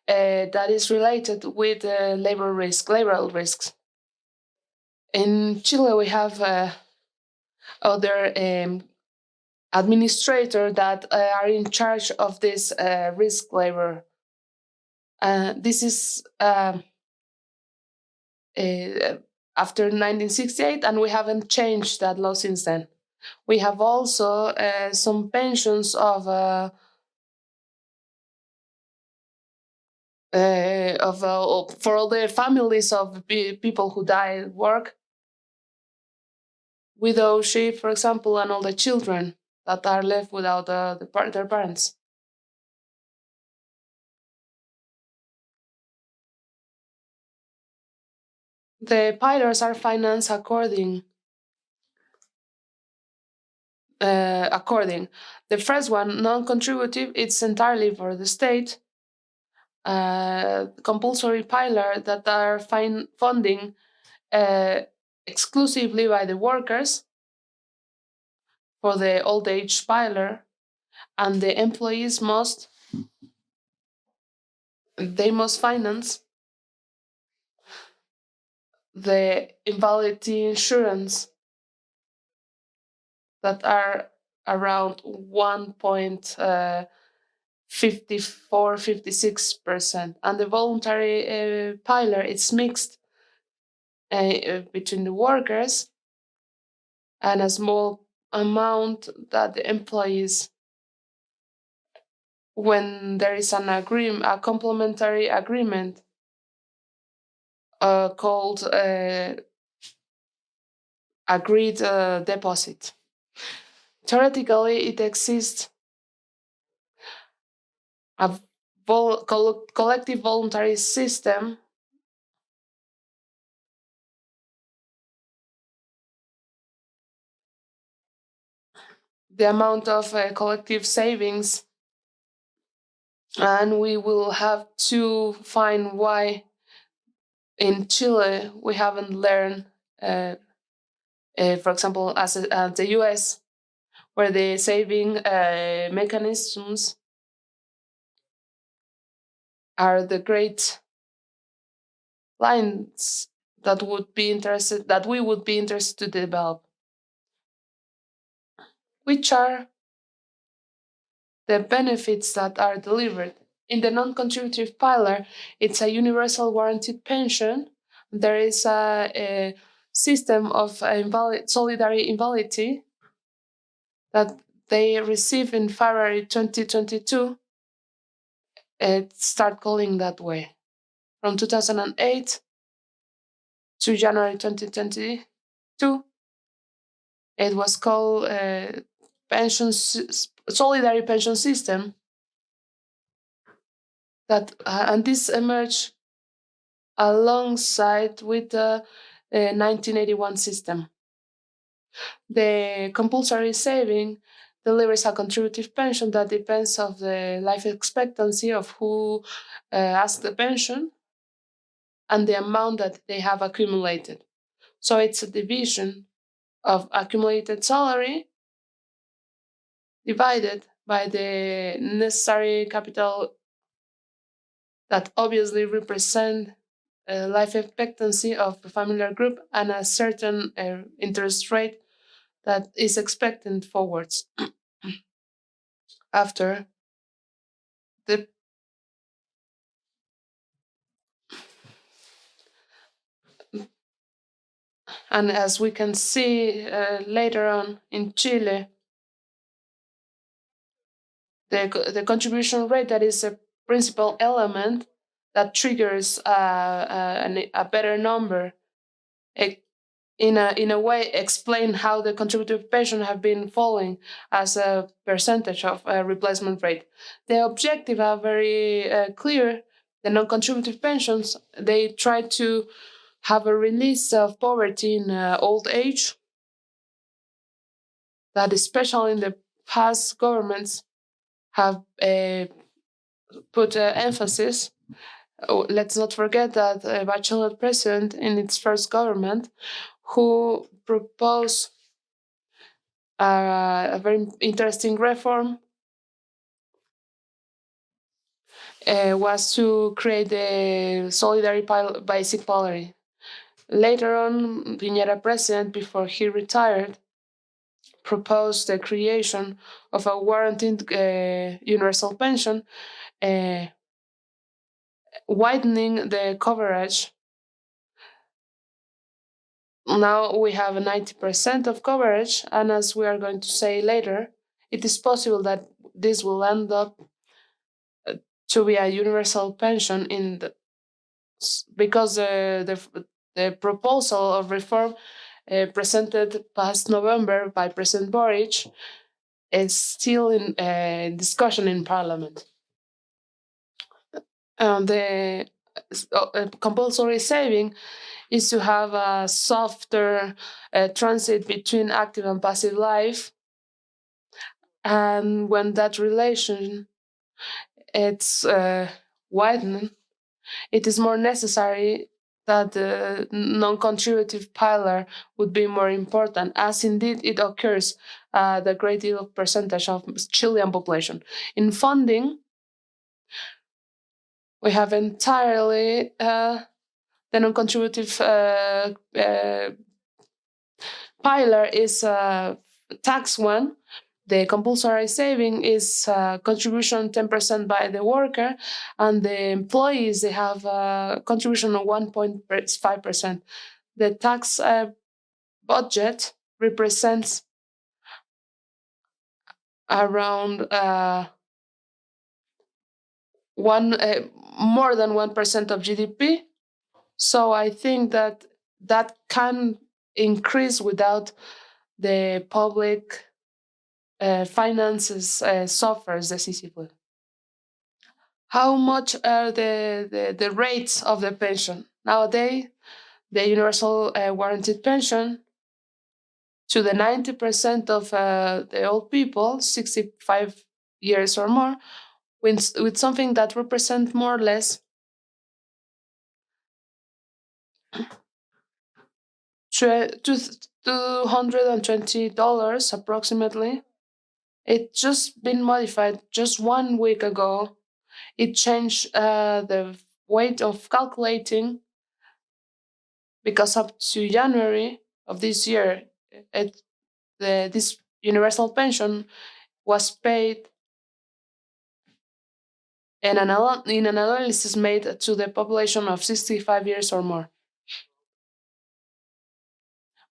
that is related with laboral risks. In Chile, we have other administrator that are in charge of this risk labor. This is uh, after 1968, and we haven't changed that law since then. We have also some pensions for all the families of people who die at work, widowship, for example, and all the children that are left without their parents. The pillars are financed according. The first one, non-contributive, it's entirely for the state. Compulsory pillar that are funding uh, exclusively by the workers for the old age pillar, and the employees must finance the invalidity insurance that are around 1.56%, and the voluntary pillar it's mixed between the workers and a small amount that the employees, when there is a complementary agreement called agreed deposit. Theoretically, it exists a collective voluntary system the amount of collective savings, and we will have to find why in Chile we haven't learned, for example, as the US, where the saving mechanisms are the great lines that we would be interested to develop, which are the benefits that are delivered. In the non-contributive pillar, it's a universal guaranteed pension. There is a system of solidary invalidity that they receive in February 2022. It start calling that way. From 2008 to January 2022, it was called solidary pension system. That and this emerged alongside with the 1981 system. The compulsory saving delivers a contributive pension that depends of the life expectancy of who asks the pension and the amount that they have accumulated. So it's a division of accumulated salary divided by the necessary capital that obviously represent life expectancy of a familiar group and a certain interest rate that is expected forwards after the and as we can see later on in Chile, the contribution rate that is a principal element that triggers a better number in a way explain how the contributive pension have been falling as a percentage of replacement rate. The objective are very clear. The non-contributive pensions, they try to have a release of poverty in old age, that especially in the past governments have put emphasis. Oh, let's not forget that Bachelet president in its first government who proposed A very interesting reform was to create the basic salary. Later on, Piñera president, before he retired, proposed the creation of a guaranteed universal pension, uh, widening the coverage. Now we have 90% of coverage, and as we are going to say later, it is possible that this will end up to be a universal pension because the proposal of reform presented past November by President Boric is still in discussion in Parliament. The compulsory saving is to have a softer transit between active and passive life, and when that relation it's widened, it is more necessary that the non-contributive pillar would be more important, as indeed it occurs the great deal of percentage of Chilean population. In funding, we have entirely the non-contributive pillar is a tax one. The compulsory saving is contribution 10% by the worker, and the employees they have a contribution of 1.5%. The tax budget represents around one more than 1% of GDP. So I think that that can increase without the public finances suffers decisively. How much are the rates of the pension? Nowadays, the universal guaranteed pension to the 90% of the old people, 65 years or more, with something that represents more or less $220 approximately. It just been modified just 1 week ago. It changed the weight of calculating because up to January of this year, this universal pension was paid in in an analysis made to the population of 65 years or more.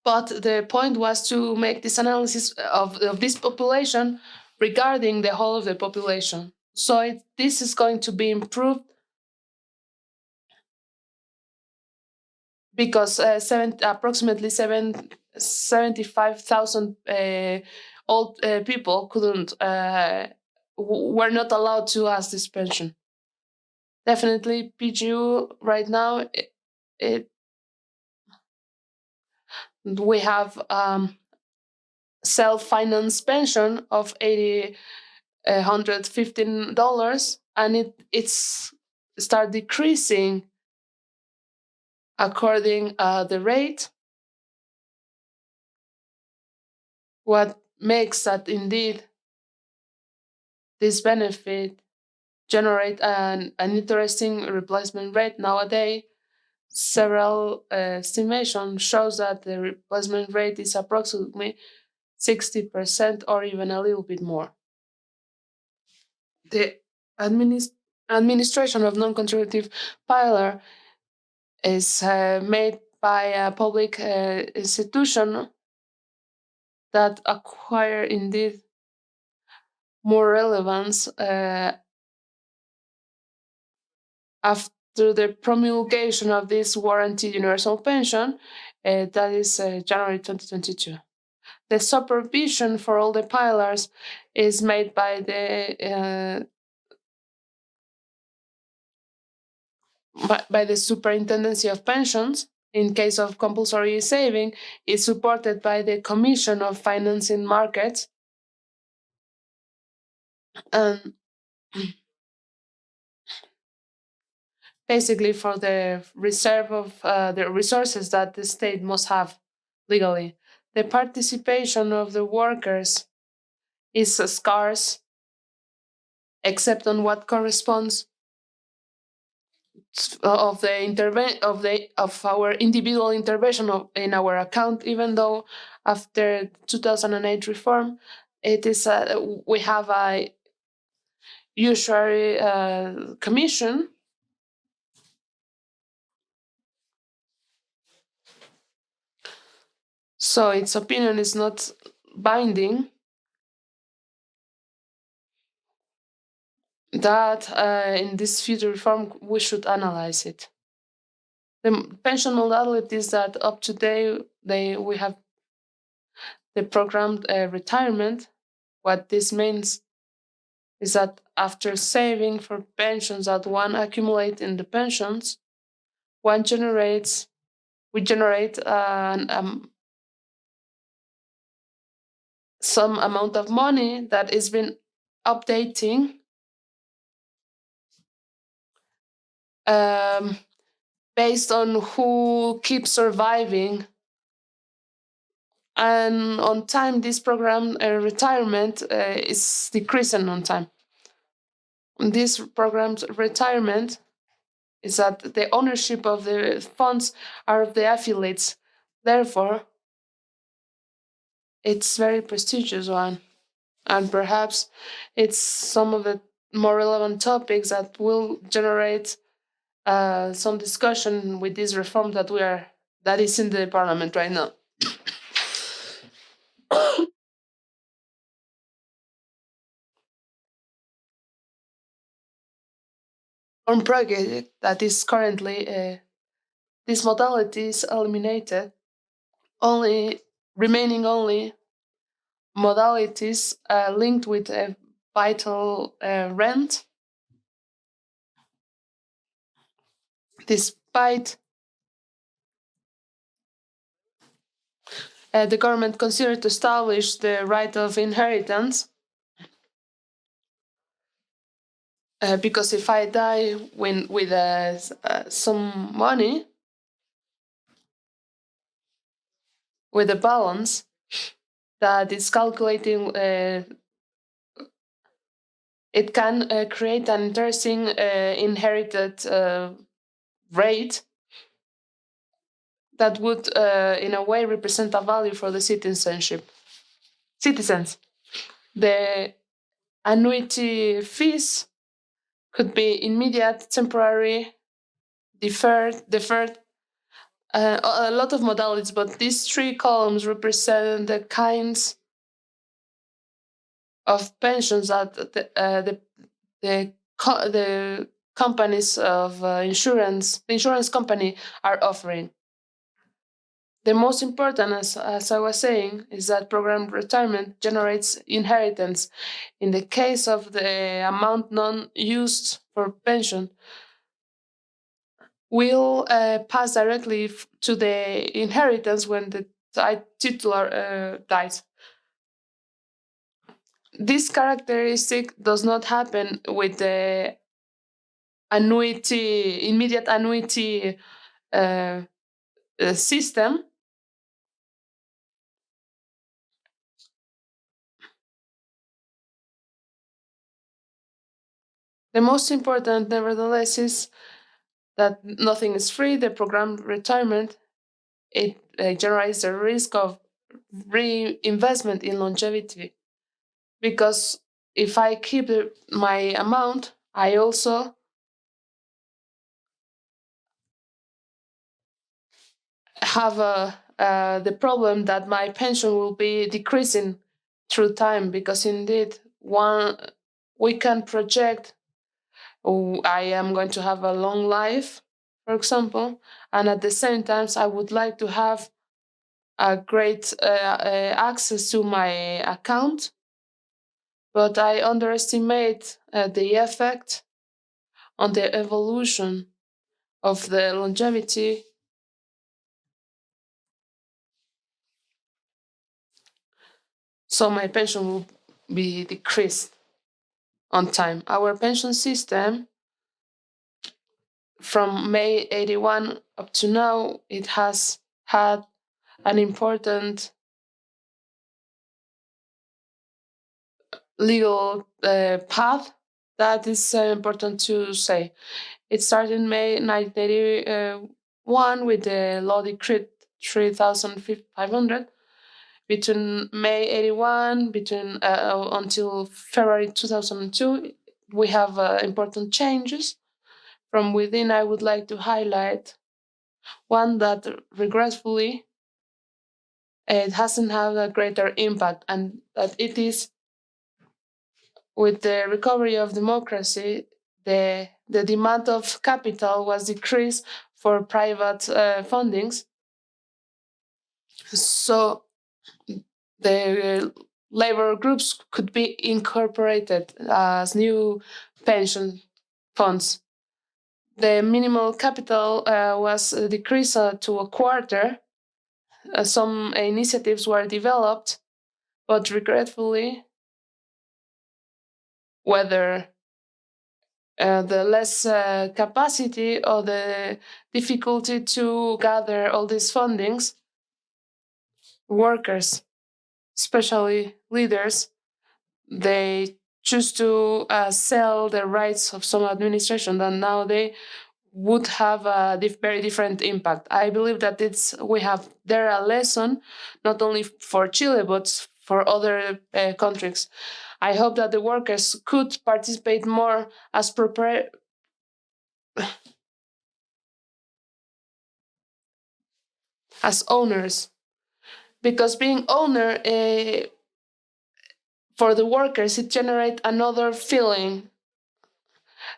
But the point was to make this analysis of this population regarding the whole of the population. So this is going to be improved because approximately 75,000 old people were not allowed to ask this pension. Definitely, PGU right now, we have self-financed pension of $115, and it's start decreasing according the rate. What makes that indeed this benefit generate an interesting replacement rate nowadays. Several estimation shows that the replacement rate is approximately 60% or even a little bit more. The administration of non-contributive pillar is made by a public institution that acquire indeed more relevance after the promulgation of this guaranteed universal pension, that is January 2022. The supervision for all the pillars is made by the Superintendency of Pensions. In case of compulsory saving, is supported by the Commission of Financing Markets. And basically for the reserve of the resources that the state must have legally. the participation of the workers is scarce, except on what corresponds of the of our individual intervention in our account. Even though after 2008 reform, it is we have a usury commission. So its opinion is not binding. That in this future reform we should analyze it. The pension modalities that up to date we have the programmed retirement. What this means is that after saving for pensions that one accumulate in the pensions, one generates we generate some amount of money that is been updating um, based on who keeps surviving. And on time, this program retirement is decreasing on time. This program's retirement is that the ownership of the funds are of the affiliates. Therefore, it's very prestigious one. And perhaps it's some of the more relevant topics that will generate some discussion with this reform that is in the parliament right now. On project that is currently this modality is eliminated, only remaining only modalities linked with a vital rent. Despite the government considered to establish the right of inheritance, because if I die with some money, with a balance that is calculating, it can create an interesting inherited rate that would, in a way, represent a value for the citizenship. Citizens. The annuity fees could be immediate, temporary, deferred, a lot of modalities, but these three columns represent the kinds of pensions that the companies of the insurance company are offering. The most important, as I was saying, is that program retirement generates inheritance. In the case of the amount non used for pension, will pass directly to the inheritance when the titular dies. This characteristic does not happen with the immediate annuity system. The most important, nevertheless, is that nothing is free. The program retirement, it generates the risk of reinvestment in longevity, because if I keep my amount, I also have the problem that my pension will be decreasing through time, because indeed one we can project, oh, I am going to have a long life, for example, and at the same time I would like to have a great access to my account, but I underestimate the effect on the evolution of the longevity. So my pension will be decreased on time. Our pension system from May 81 up to now, it has had an important legal path. That is important to say. It started in May 1981 with the Law Decree 3500. Between May 81 until February 2002, we have important changes. From within, I would like to highlight one that regretfully it hasn't had a greater impact, and that it is with the recovery of democracy, the demand of capital was decreased for private fundings. So the labor groups could be incorporated as new pension funds. The minimal capital was decreased to a quarter. Some initiatives were developed, but regretfully, whether the less capacity or the difficulty to gather all these fundings, workers, especially leaders, they choose to sell the rights of some administration, and now they would have a very different impact. I believe that we have there a lesson, not only for Chile but for other countries. I hope that the workers could participate more as owners, because being owner for the workers it generates another feeling.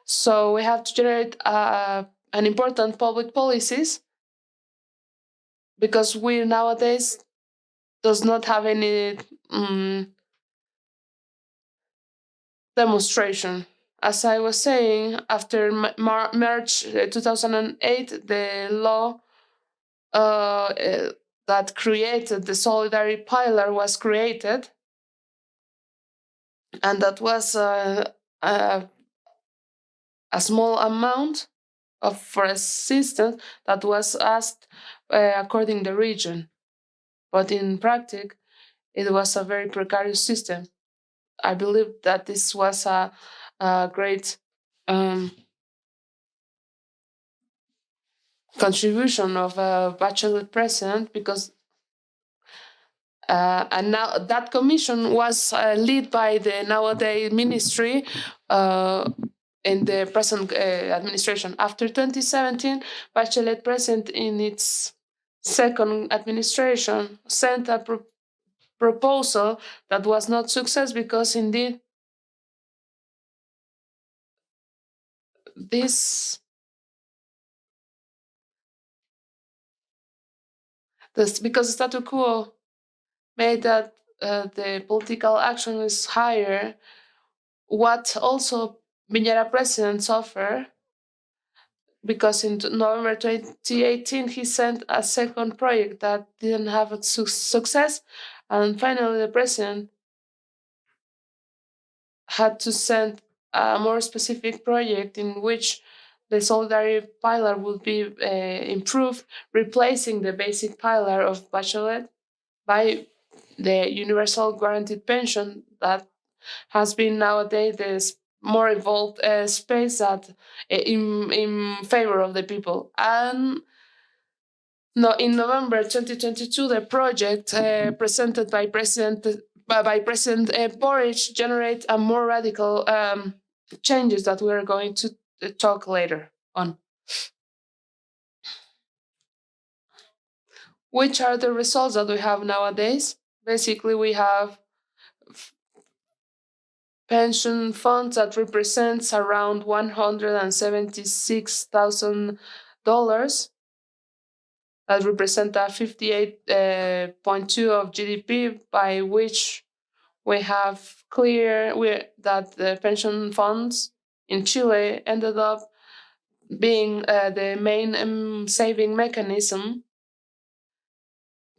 So we have to generate an important public policies, because we nowadays does not have any demonstration. As I was saying, after March 2008, the law that created the solidarity pillar was created, and that was a small amount for assistance that was asked according the region. But in practice, it was a very precarious system. I believe that this was a great contribution of a Bachelet president, because and now that commission was led by the nowadays ministry in the present administration. After 2017, Bachelet president in its second administration sent a proposal that was not success, because indeed this because statu quo made that the political action is higher. What also Piñera president suffered, because in November 2018 he sent a second project that didn't have a success, and finally the president had to send a more specific project in which the solidarity pillar would be improved, replacing the basic pillar of Bachelet by the universal guaranteed pension that has been nowadays this more evolved space that in favor of the people. And no, in November 2022, the project presented by President Boric generate a more radical changes that we are going to talk later on. Which are the results that we have nowadays? Basically, we have pension funds that represents around $176,000, that represent a 58.2 of GDP, by which we have that the pension funds in Chile ended up being the main saving mechanism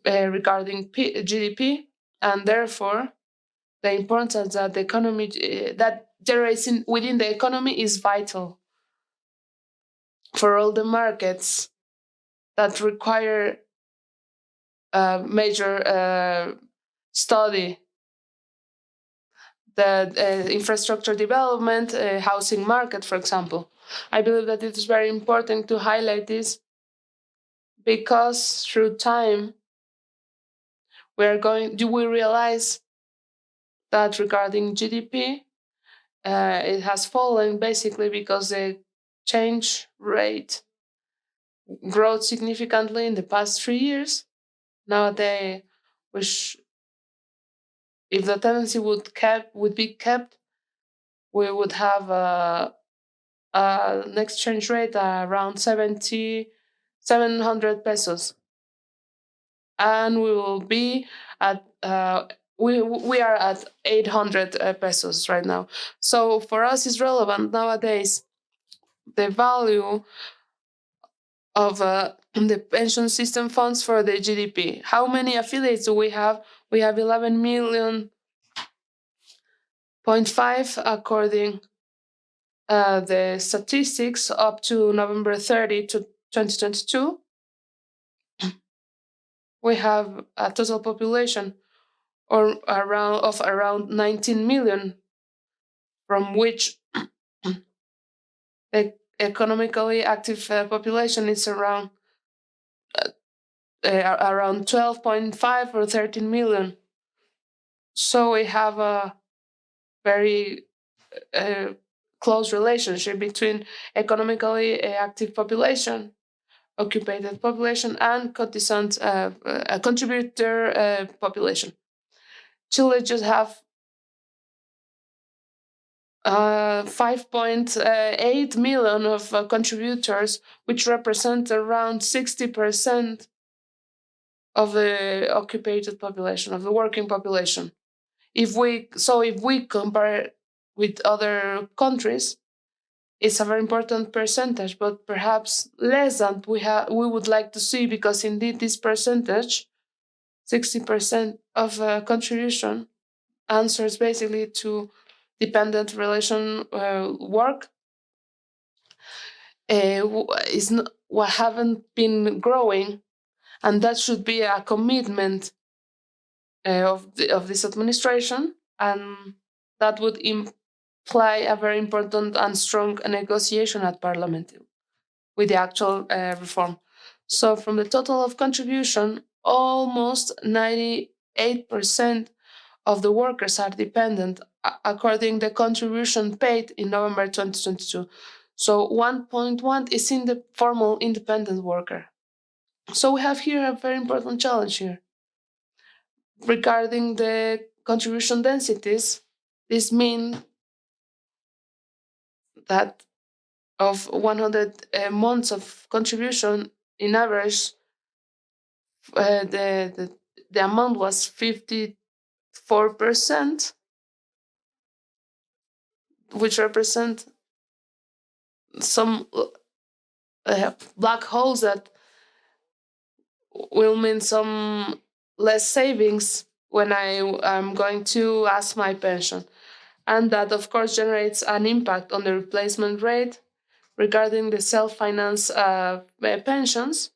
regarding GDP, and therefore the importance that the economy that generates within the economy is vital for all the markets that require a major study. the infrastructure development, housing market, for example. I believe that it is very important to highlight this because through time do we realize that regarding GDP, it has fallen basically because the change rate growth significantly in the past 3 years. Nowadays, which if the tendency would be kept, we would have an exchange rate around 700 pesos, and we will be at we are at 800 pesos right now. So for us, it's relevant nowadays the value of the pension system funds for the GDP. How many affiliates do we have? We have 11 million point five according the statistics up to November 30 to 2022. We have a total population around 19 million, from which the economically active population is around 12.5 or 13 million. So we have a very uh, close relationship between economically active population, occupied population, and contributor population. Chile just have 5.8 million of contributors, which represent around 60% of the occupied population, of the working population. If we compare with other countries, it's a very important percentage, but perhaps less than we would like to see, because indeed this percentage, 60% of contribution, answers basically to dependent relation work, is not, what haven't been growing, and that should be a commitment of this administration, and that would imply a very important and strong negotiation at Parliament with the actual reform. So, from the total of contribution, almost 98% of the workers are dependent, according to the contribution paid in November 2022. So 1.1 is in the formal independent worker. So we have here a very important challenge here. Regarding the contribution densities, this means that of 100 months of contribution, in average, the amount was 54%, which represent some black holes that will mean some less savings when I am going to ask my pension. And that, of course, generates an impact on the replacement rate regarding the self-finance pensions.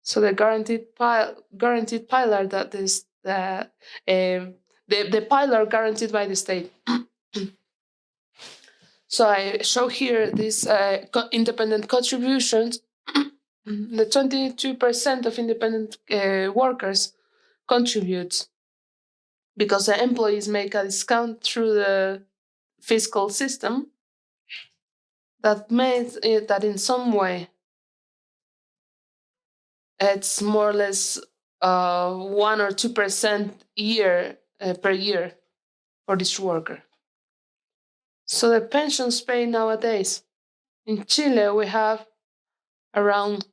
So the guaranteed pillar, that is the pillar guaranteed by the state. So I show here these independent contributions. The 22% of independent workers contribute because the employees make a discount through the fiscal system that makes it that in some way it's more or less 1 or 2% per year for this worker. So the pensions paid nowadays in Chile, we have around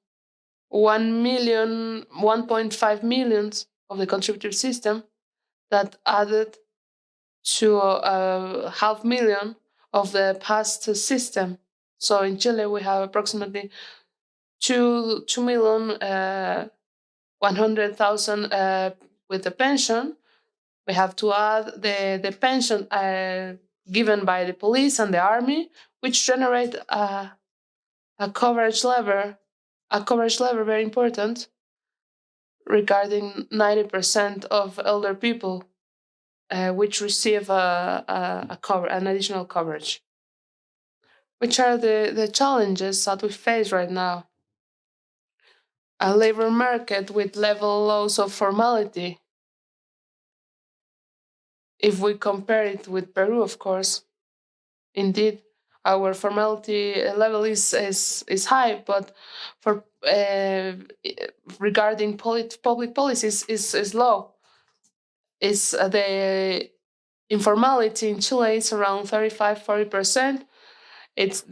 1.5 million of the contributive system that added to 500,000 of the past system. So in Chile, we have approximately 2,100,000 with the pension. We have to add the pension given by the police and the army, which generate a coverage level very important, regarding 90% of elder people which receive an additional coverage. Which are the challenges that we face right now? A labor market with level lows of formality, if we compare it with Peru, of course. Indeed, our formality level is high, but for regarding public policies is low. Is the informality in Chile is around 35-40%. It's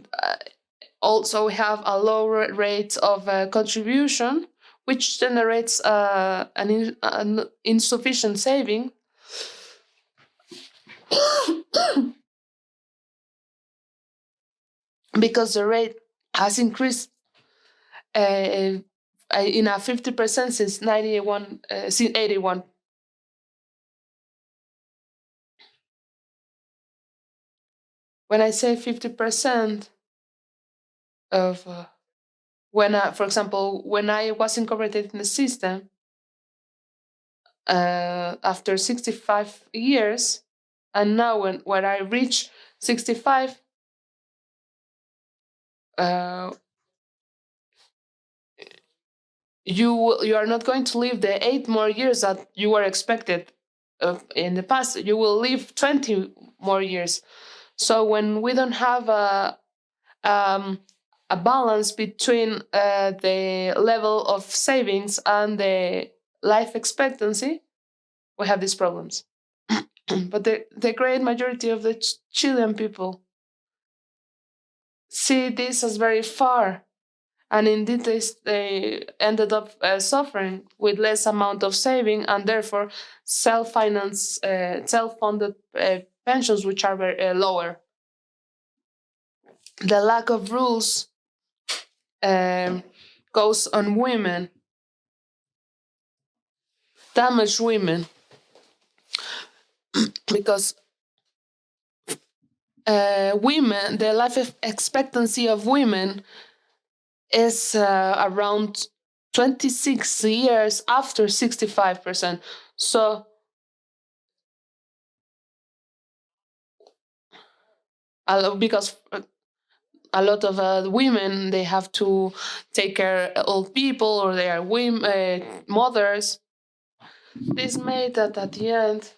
also we have a low rate of contribution, which generates an insufficient saving. Because the rate has increased in a 50% since 81. When I say 50% of for example, when I was incorporated in the system, after 65 years, and now when I reach 65, uh, you are not going to live the 8 more years that you were expected in the past. You will live 20 more years. So when we don't have um, a balance between the level of savings and the life expectancy, we have these problems. But the great majority of the Chilean people see this as very far, and indeed they ended up suffering with less amount of saving and therefore self-funded pensions, which are very lower. The lack of rules um, goes on women, damage women, because women, the life expectancy of women is around 26 years after 65%. So because a lot of women, they have to take care of old people, or they are women, mothers. This made that at the end,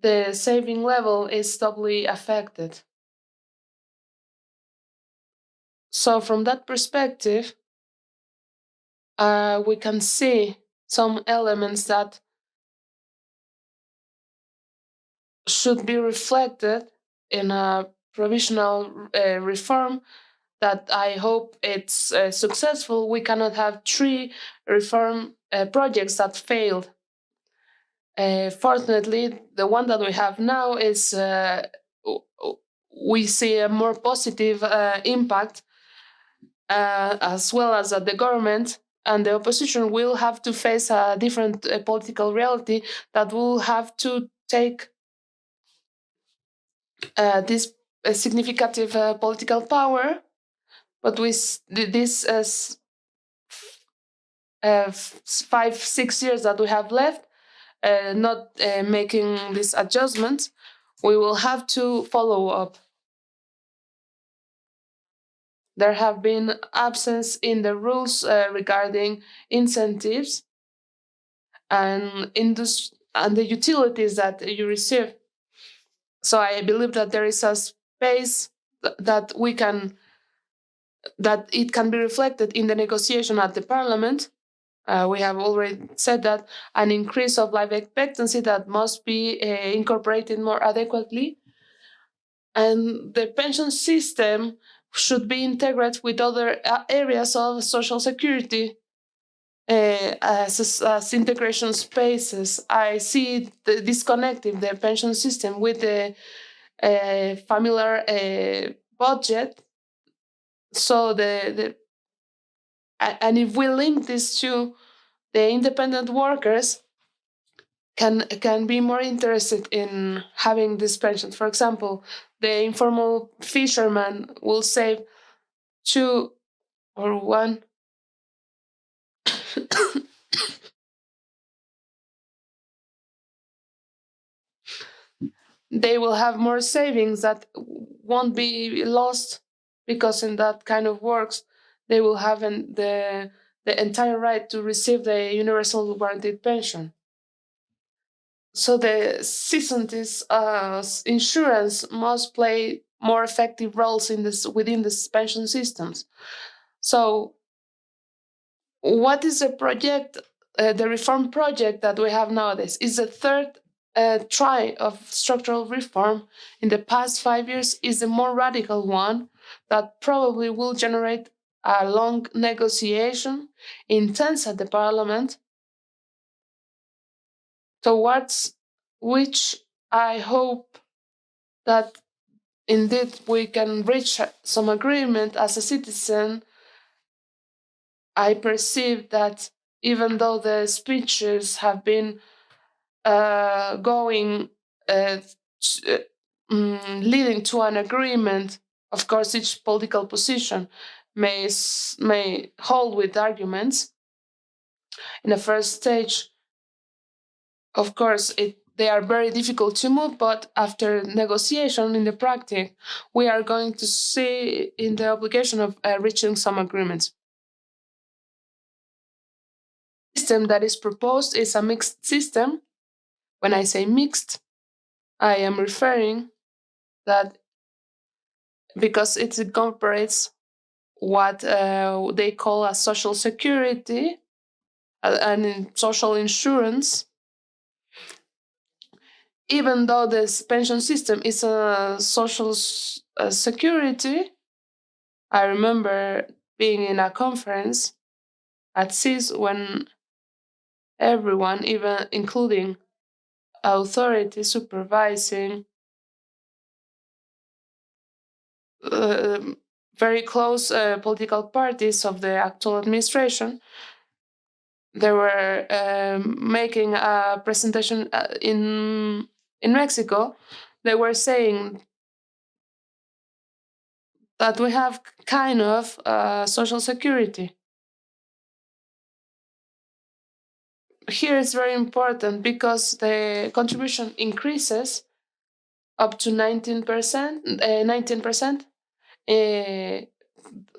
the saving level is doubly affected. So from that perspective, we can see some elements that should be reflected in a provisional reform that I hope it's successful. We cannot have three reform projects that failed. Fortunately, the one that we have now is we see a more positive impact, as well as the government and the opposition will have to face a different political reality that will have to take this significant political power. But with this 5-6 years that we have left, not making these adjustments, we will have to follow up. There have been absence in the rules regarding incentives and and the utilities that you receive. So I believe that there is a space that we can that it can be reflected in the negotiation at the parliament. We have already said that an increase of life expectancy that must be incorporated more adequately, and the pension system should be integrated with other areas of social security as integration spaces. I see disconnecting the pension system with the familiar budget. So and if we link this to the independent workers, can be more interested in having this pension. For example, the informal fisherman will save 2 or 1 They will have more savings that won't be lost, because in that kind of works they will have the entire right to receive the universal guaranteed pension. So the seasoned insurance must play more effective roles in this within the pension systems. So what is the project? The reform project that we have nowadays is the third try of structural reform in the past 5 years. Is the more radical one that probably will generate a long negotiation, intense at the parliament, towards which I hope that indeed we can reach some agreement. As a citizen, I perceive that even though the speeches have been going uh, leading to an agreement, of course, each political position may hold with arguments. In the first stage, of course, they are very difficult to move, but after negotiation in the practice, we are going to see in the obligation of reaching some agreements. The system that is proposed is a mixed system. When I say mixed, I am referring that because it incorporates what they call a social security and social insurance. Even though this pension system is a social security, I remember being in a conference at CIESS when everyone, even including authorities supervising uh, very close political parties of the actual administration, they were making a presentation in Mexico. They were saying that we have kind of social security. Here it's very important because the contribution increases up to 19%, 19%,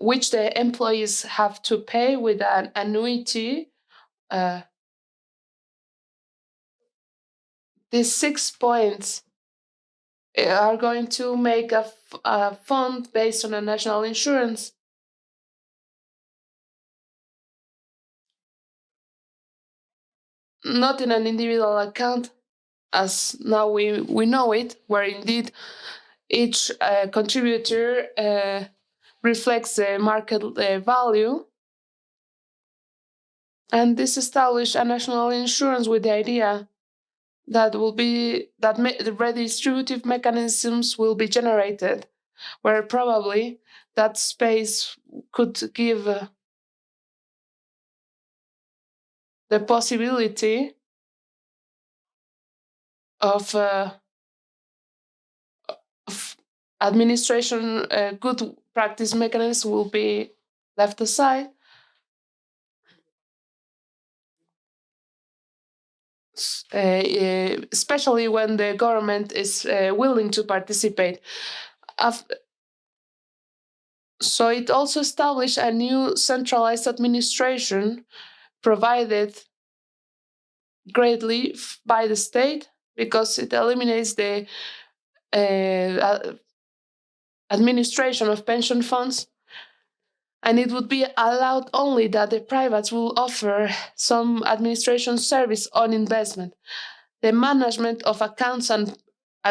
which the employees have to pay with an annuity. Uh, these 6 points are going to make a fund based on a national insurance. Not in an individual account, as now we know it, where indeed each contributor reflects the market value. And this established a national insurance with the idea that the redistributive mechanisms will be generated, where probably that space could give the possibility of, of administration good practice mechanisms will be left aside, especially when the government is willing to participate. So it also established a new centralized administration provided greatly by the state, because it eliminates the administration of pension funds, and it would be allowed only that the privates will offer some administration service on investment. The management of accounts and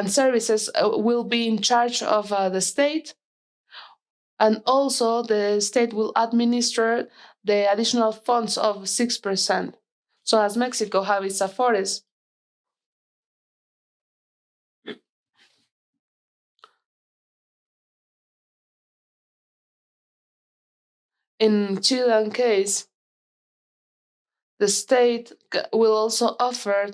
services will be in charge of the state, and also the state will administer the additional funds of 6%. So as Mexico have its Afores. In Chilean case, the state will also offer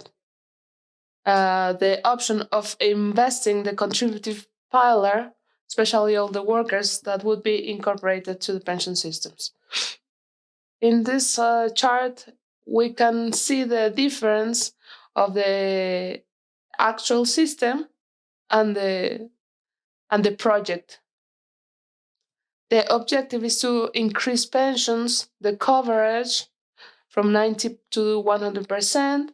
the option of investing the contributive pillar, especially all the workers that would be incorporated to the pension systems. In this chart, we can see the difference of the actual system and the project. The objective is to increase pensions, the coverage from 90 to 100%.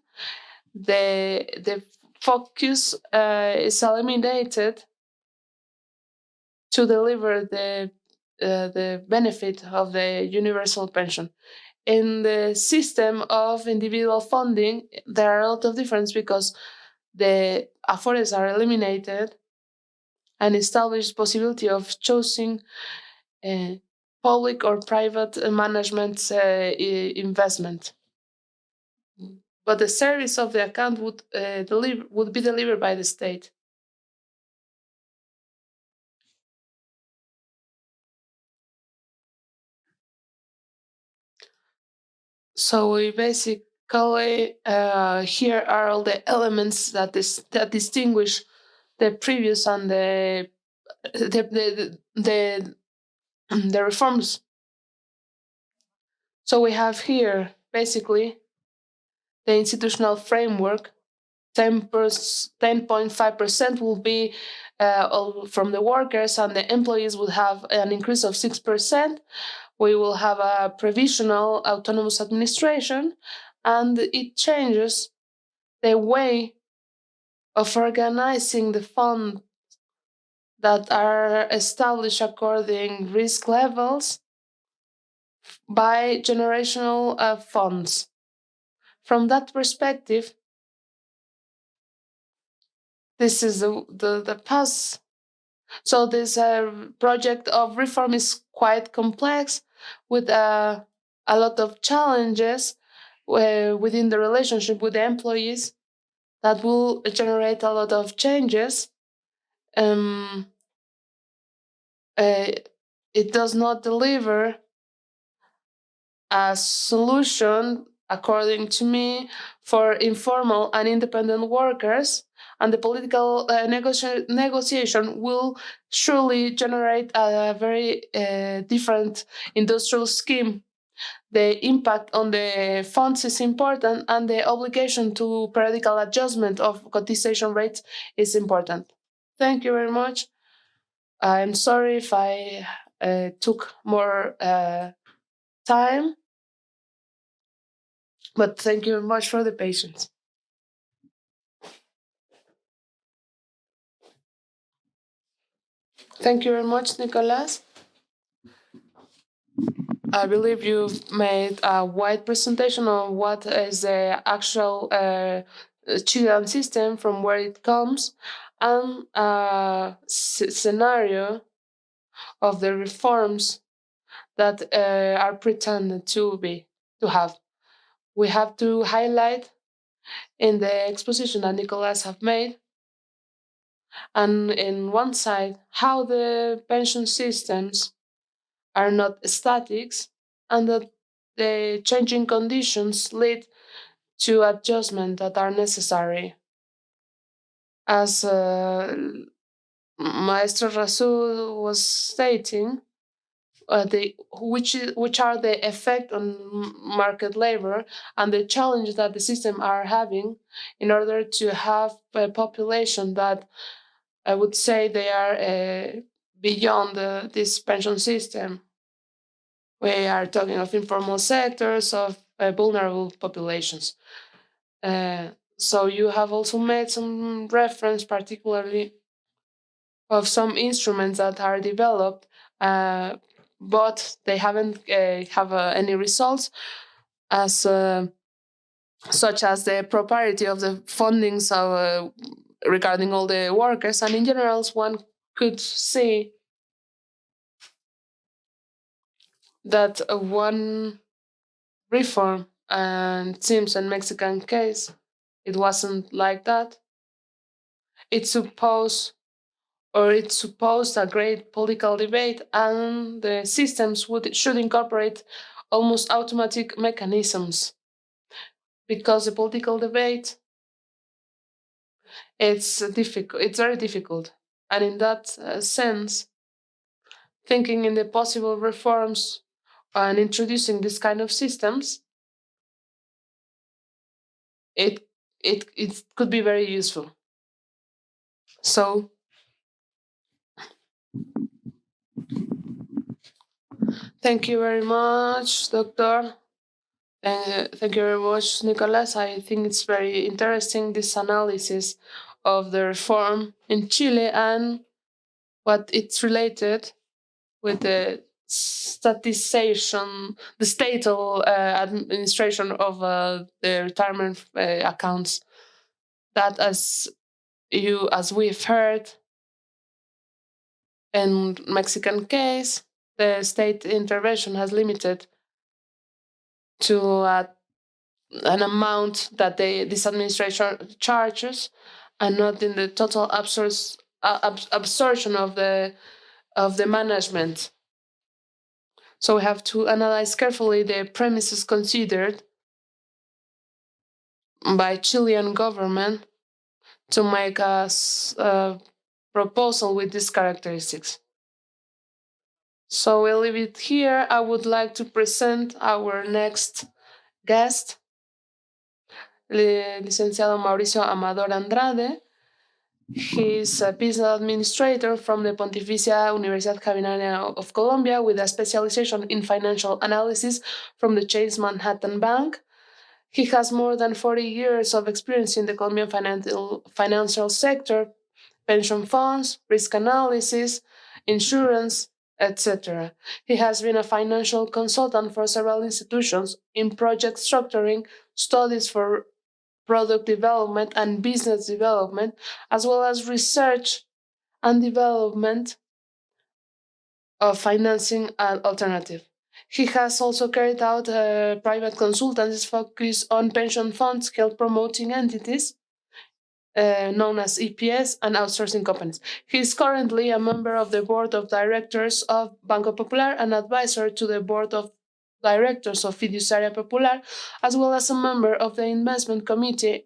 The focus is eliminated to deliver the benefit of the universal pension. In the system of individual funding, there are a lot of difference because the afores are eliminated and establish possibility of choosing uh, public or private management investment. But the service of the account would be delivered by the state. So we basically here are all the elements that distinguish the previous and the the reforms. So we have here basically the institutional framework. 10.5% will be all from the workers, and the employees will have an increase of 6%. We will have a provisional autonomous administration, and it changes the way of organizing the funds that are established according risk levels by generational funds. From that perspective, this is the past. So this project of reform is quite complex with a lot of challenges within the relationship with the employees that will generate a lot of changes. Um, uh, it does not deliver a solution, according to me, for informal and independent workers. And the political negotiation will surely generate a very different industrial scheme. The impact on the funds is important, and the obligation to periodical adjustment of cotization rates is important. Thank you very much. I'm sorry if I took more time, but thank you very much for the patience. Thank you very much, Nicolas. I believe you've made a wide presentation on what is the actual Chilean system, from where it comes, and a scenario of the reforms that are pretended to have. We have to highlight in the exposition that Nicolas have made, and in one side, how the pension systems are not statics, and that the changing conditions lead to adjustments that are necessary. As Maestro Rasul was stating, which are the effect on market labor and the challenge that the system are having in order to have a population that I would say they are beyond this pension system. We are talking of informal sectors, of vulnerable populations. So you have also made some reference, particularly of some instruments that are developed, uh, but they haven't have any results, as such as the propriety of the fundings regarding all the workers, and in general, one could see that one reform, and it seems in Mexican case, it wasn't like that. It's supposed it's supposed a great political debate, and the systems should incorporate almost automatic mechanisms, because the political debate, it's difficult. It's very difficult, and in that sense, thinking in the possible reforms and introducing this kind of systems it it could be very useful. So thank you very much, Doctor. Thank you very much, Nicolas. I think it's very interesting this analysis of the reform in Chile and what it's related with the statization, the statal administration of the retirement accounts. That, as we've heard, in Mexican case, the state intervention has limited to an amount that this administration charges, and not in the total absorption of the management. So we have to analyze carefully the premises considered by Chilean government to make a proposal with these characteristics. So we'll leave it here. I would like to present our next guest, Licenciado Mauricio Amador Andrade. He's a business administrator from the Pontificia Universidad Javeriana of Colombia with a specialization in financial analysis from the Chase Manhattan Bank. He has more than 40 years of experience in the Colombian financial sector, pension funds, risk analysis, insurance, etc. He has been a financial consultant for several institutions in project structuring, studies for product development and business development, as well as research and development of financing and alternative. He has also carried out private consultancies focused on pension funds, health promoting entities, known as EPS, and outsourcing companies. He is currently a member of the board of directors of Banco Popular and advisor to the board of directors of Fiduciaria Popular, as well as a member of the investment committee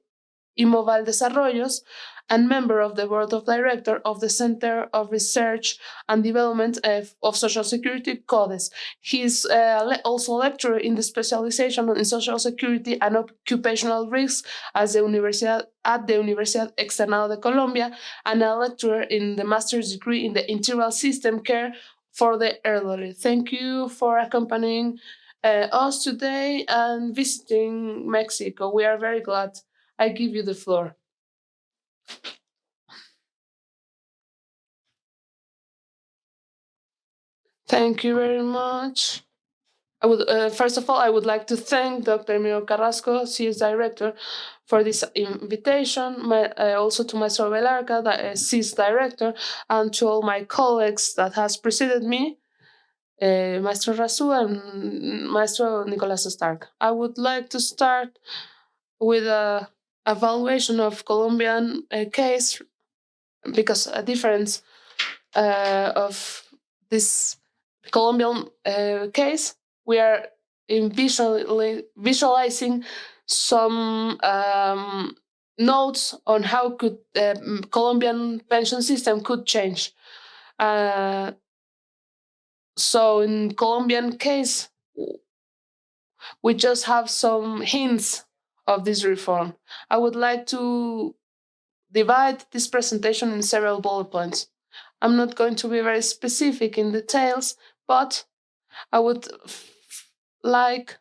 Imoval Desarrollos, and member of the board of directors of the Center of Research and Development of Social Security, CODES. He is also a lecturer in the specialization in social security and occupational risks at the Universidad Externado de Colombia, and a lecturer in the master's degree in the integral system care for the elderly. Thank you for accompanying us today and visiting Mexico. We are very glad. I give you the floor. Thank you very much. I would first of all, I would like to thank Dr. Emilio Carrasco, CIESS director, for this invitation. Also to Maestro Velarca, the CIESS director, and to all my colleagues that has preceded me, Maestro Rasu and Maestro Nicolas Stark. I would like to start with a evaluation of Colombian case, because a difference of this Colombian case, we are visualizing some notes on how could Colombian pension system could change. So in Colombian case, we just have some hints of this reform. I would like to divide this presentation in several bullet points. I'm not going to be very specific in details, but I would like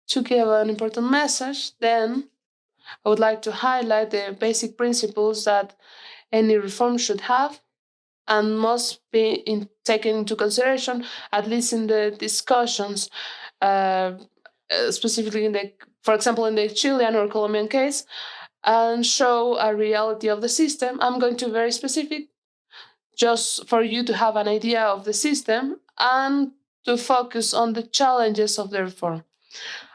to give an important message. Then I would like to highlight the basic principles that any reform should have and must be taken into consideration, at least in the discussions, specifically for example, in the Chilean or Colombian case, and show a reality of the system. I'm going to be very specific, just for you to have an idea of the system and to focus on the challenges of the reform.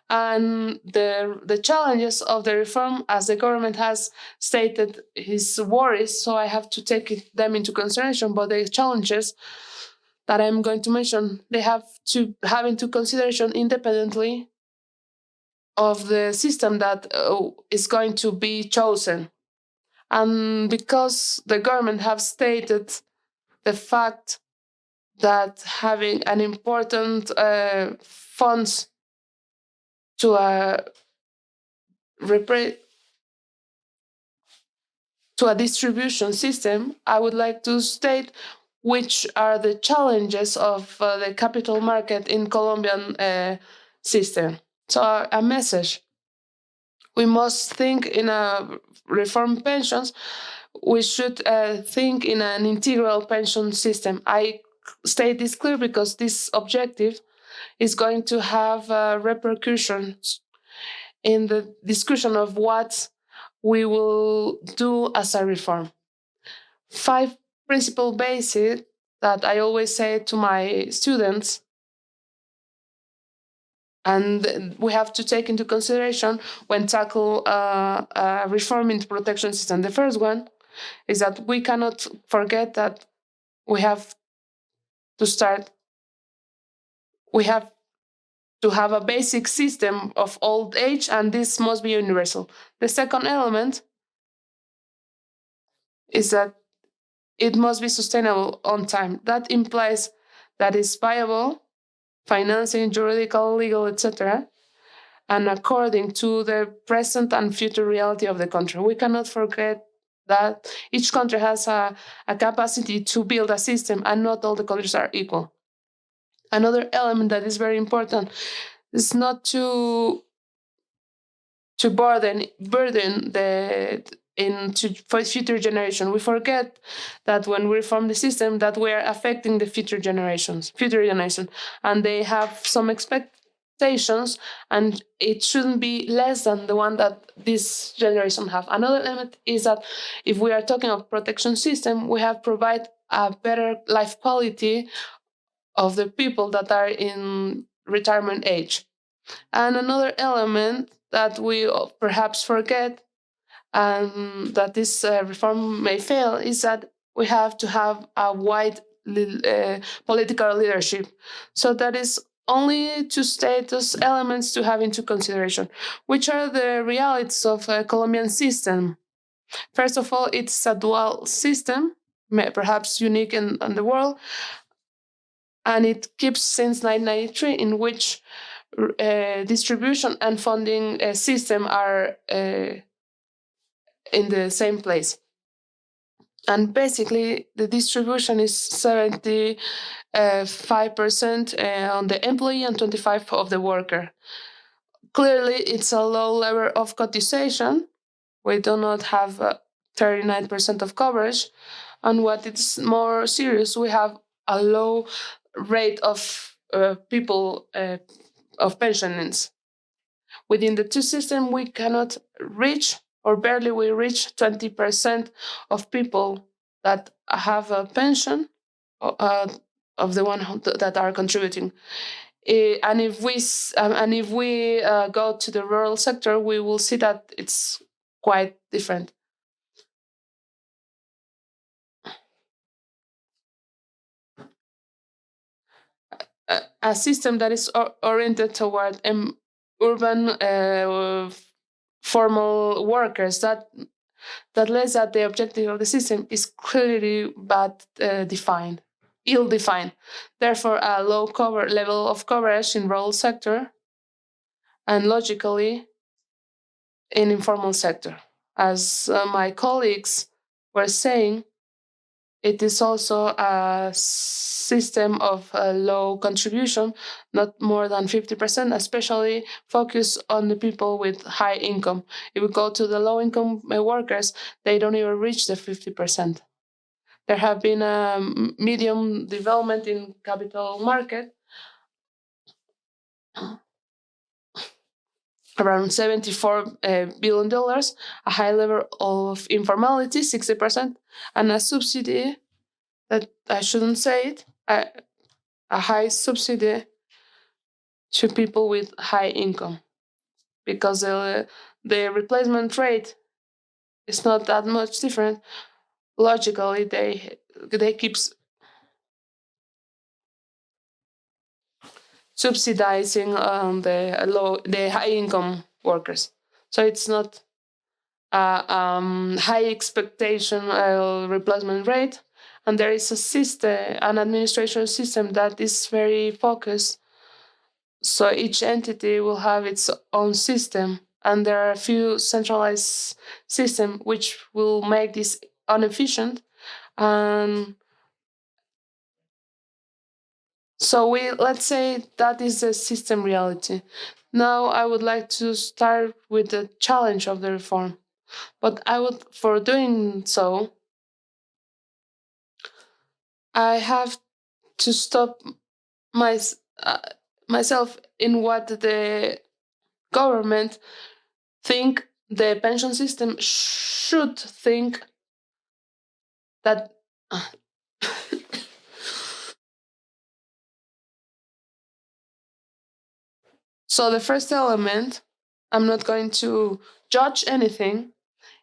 And the challenges of the reform, as the government has stated his worries, so I have to take them into consideration. But the challenges that I'm going to mention, they have to have into consideration independently of the system that is going to be chosen. And because the government have stated the fact that having an important funds to repre- to a distribution system, I would like to state which are the challenges of the capital market in Colombian system. So a message: we must think in a reform pensions. We should think in an integral pension system. I state this clear because this objective is going to have repercussions in the discussion of what we will do as a reform. Five principle bases that I always say to my students, and we have to take into consideration when tackle reform into protection system. The first one is that we cannot forget that we have to start. We have to have a basic system of old age, and this must be universal. The second element is that it must be sustainable on time. That implies that it's viable, financing, juridical, legal, etc., and according to the present and future reality of the country. We cannot forget that each country has a capacity to build a system, and not all the countries are equal. Another element that is very important is not to burden the into for future generation. We forget that when we reform the system, that we are affecting the future generation, and they have some expectations, and it shouldn't be less than the one that this generation have. Another element is that if we are talking of protection system, we have provide a better life quality of the people that are in retirement age. And another element that we perhaps forget, and that this reform may fail, is that we have to have a wide political leadership. So that is only to state those elements to have into consideration, which are the realities of a Colombian system. First of all, it's a dual system, perhaps unique in the world, and it keeps since 1993, in which distribution and funding system are in the same place. And basically, the distribution is 75% on the employee and 25% of the worker. Clearly, it's a low level of cotization. We do not have 39% of coverage. And what is more serious, we have a low rate of people of pensionings. Within the two systems, we cannot reach, or barely we reach, 20% of people that have a pension uh, of the one that are contributing. And if we go to the rural sector, we will see that it's quite different. A system that is oriented toward urban formal workers, that lets that the objective of the system is clearly but defined, ill defined. Therefore, a low cover level of coverage in rural sector, and logically in informal sector. As my colleagues were saying, it is also a system of low contribution, not more than 50%, especially focused on the people with high income. If we go to the low income workers, they don't even reach the 50%. There have been a medium development in capital market, around $74 billion, a high level of informality, 60%, and a subsidy that I shouldn't say it, a high subsidy to people with high income, because the replacement rate is not that much different. Logically, they keep subsidizing the high income workers. So it's not a high expectation replacement rate, and there is a system, an administration system that is very focused. So each entity will have its own system, and there are a few centralized systems which will make this inefficient. And so we let's say that is the system reality. Now I would like to start with the challenge of the reform. But I would, for doing so, I have to stop my, uh, myself in what the government think the pension system should think that. So the first element, I'm not going to judge anything,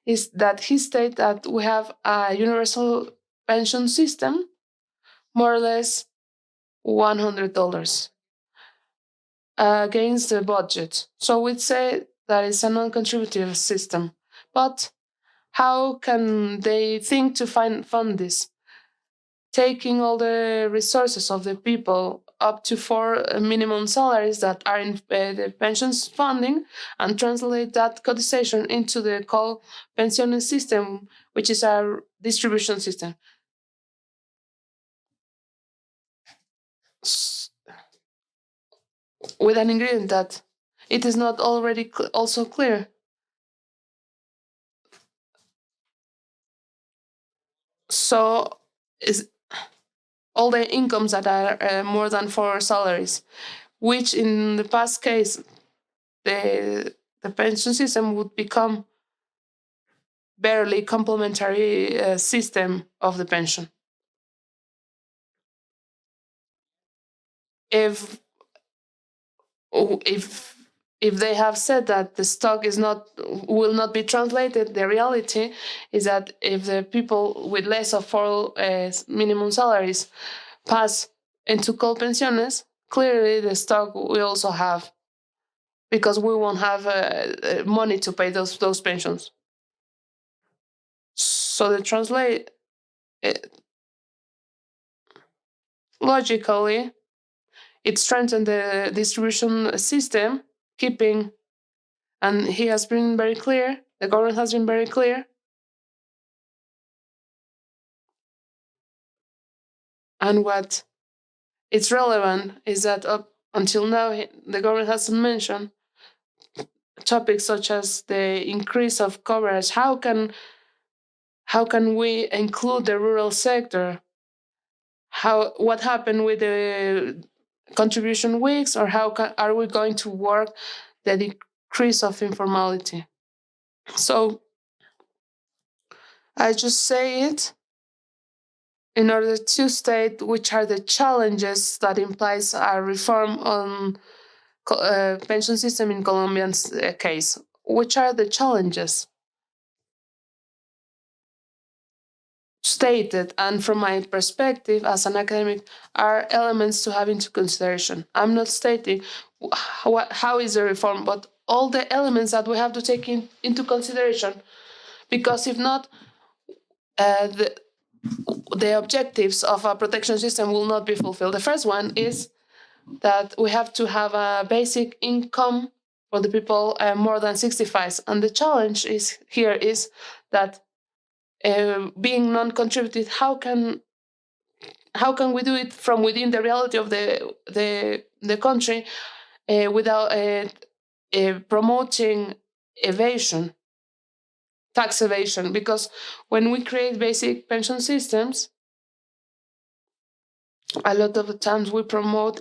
is that he stated that we have a universal pension system, more or less $100 against the budget. So we'd say that it's a non-contributive system. But how can they think to fund this? Taking all the resources of the people up to four minimum salaries that are in the pensions funding and translate that cotization into the called pension system, which is a distribution system. With an ingredient that it is not already also clear. So is all the incomes that are more than four salaries, which in the past case the pension system would become barely complementary system of the pension. If if if they have said that the stock is not will not be translated, the reality is that if the people with less of four minimum salaries pass into colpensiones, clearly the stock we also have because we won't have money to pay those pensions. So the translate uh, logically it strengthened the distribution system, keeping, and he has been very clear, the government has been very clear, and what it's relevant is that up until now, the government hasn't mentioned topics such as the increase of coverage. How can we include the rural sector? How what happened with the contribution weeks, or are we going to work the decrease of informality? So I just say it in order to state which are the challenges that implies a reform on pension system in Colombian's case. Which are the challenges stated, and from my perspective as an academic, are elements to have into consideration. I'm not stating how is the reform, but all the elements that we have to take into consideration, because if not, uh, the, the objectives of a protection system will not be fulfilled. The first one is that we have to have a basic income for the people more than 65. And the challenge is here is that being non-contributed, how can we do it from within the reality of the country without promoting evasion, tax evasion? Because when we create basic pension systems, a lot of the times we promote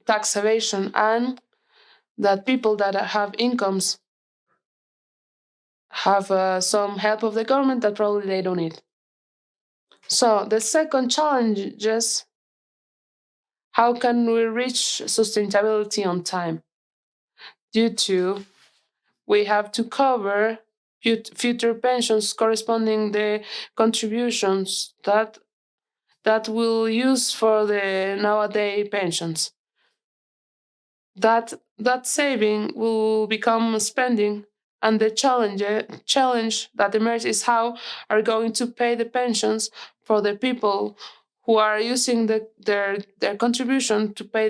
tax evasion, and that people that have incomes have some help of the government that probably they don't need. So the second challenge is how can we reach sustainability on time? Due to we have to cover future pensions corresponding the contributions that we'll use for the nowadays pensions. That saving will become spending, and the challenge that emerges is how are going to pay the pensions for the people who are using their contribution to pay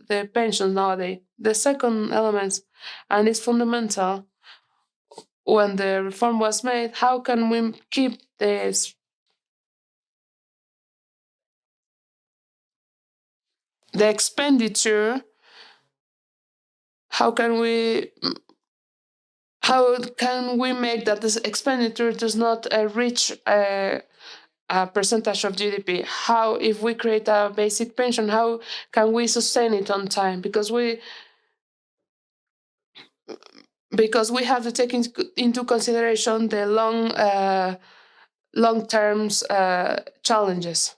the pensions nowadays. The second element, and it's fundamental, when the reform was made, how can we keep the expenditure? How can we make that this expenditure does not reach a percentage of GDP? How, if we create a basic pension, how can we sustain it on time? Because we have to take into consideration the long terms challenges,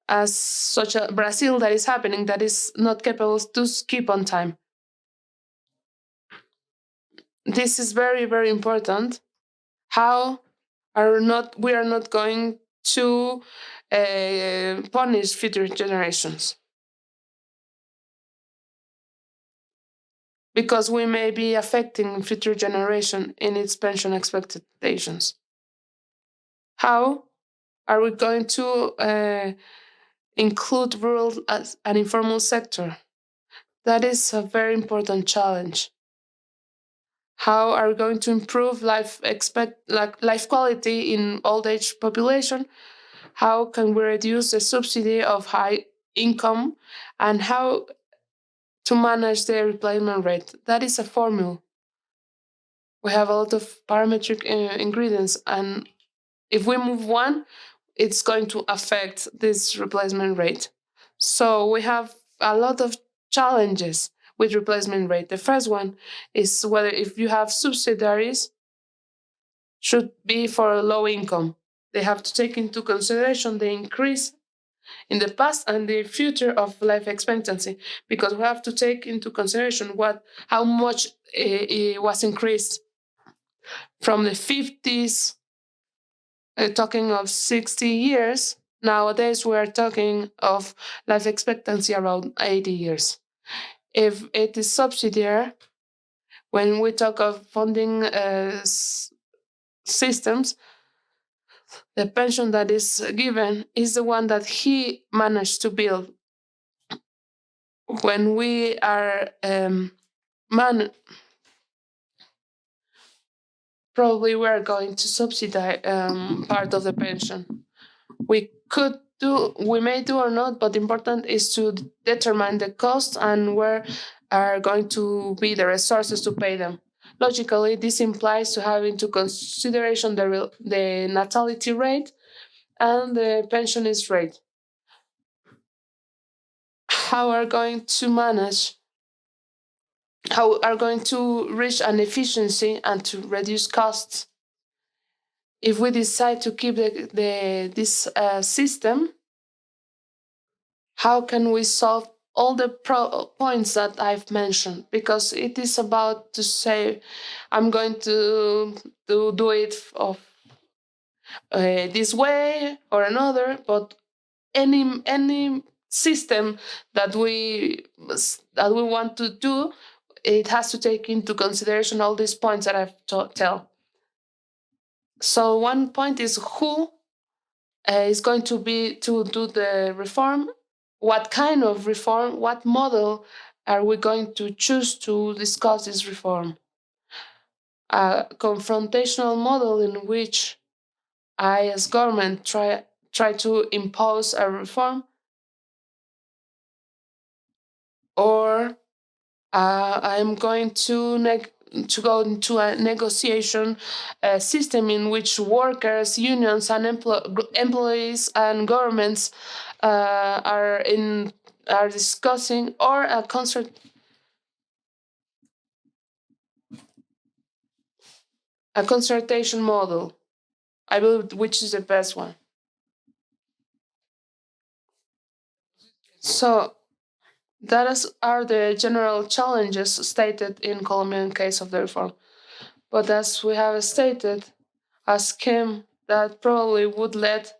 as such a Brazil that is happening, that is not capable to keep on time. This is very, very important. How are not we are not going to punish future generations, because we may be affecting future generation in its pension expectations. How are we going to include rural as an informal sector? That is a very important challenge. How are we going to improve life quality in old age population? How can we reduce the subsidy of high income, and how to manage the replacement rate? That is a formula. We have a lot of parametric ingredients, and if we move one, it's going to affect this replacement rate. So we have a lot of challenges with replacement rate. The first one is whether, if you have subsidiaries, should be for low income. They have to take into consideration the increase in the past and the future of life expectancy, because we have to take into consideration how much it was increased from the 50s, talking of 60 years. Nowadays we are talking of life expectancy around 80 years. If it is subsidiary, when we talk of funding systems, the pension that is given is the one that he managed to build. When we are man, probably we are going to subsidize part of the pension. We may do or not, but important is to determine the cost and where are going to be the resources to pay them. Logically, this implies to have into consideration the natality rate and the pensionist rate. How are going to manage? How are going to reach an efficiency and to reduce costs? If we decide to keep this system, how can we solve all the points that I've mentioned? Because it is about to say, I'm going to do it of this way or another, but any system that we want to do, it has to take into consideration all these points that I've tell. So one point is who is going to be to do the reform, what kind of reform, what model are we going to choose to discuss this reform? A confrontational model in which I, as government, try to impose a reform, or I'm going to go into a negotiation system in which workers, unions, and employees and governments are discussing, or a consultation model. I believe which is the best one. So are the general challenges stated in Colombian case of the reform. But as we have stated, a scheme that probably would lead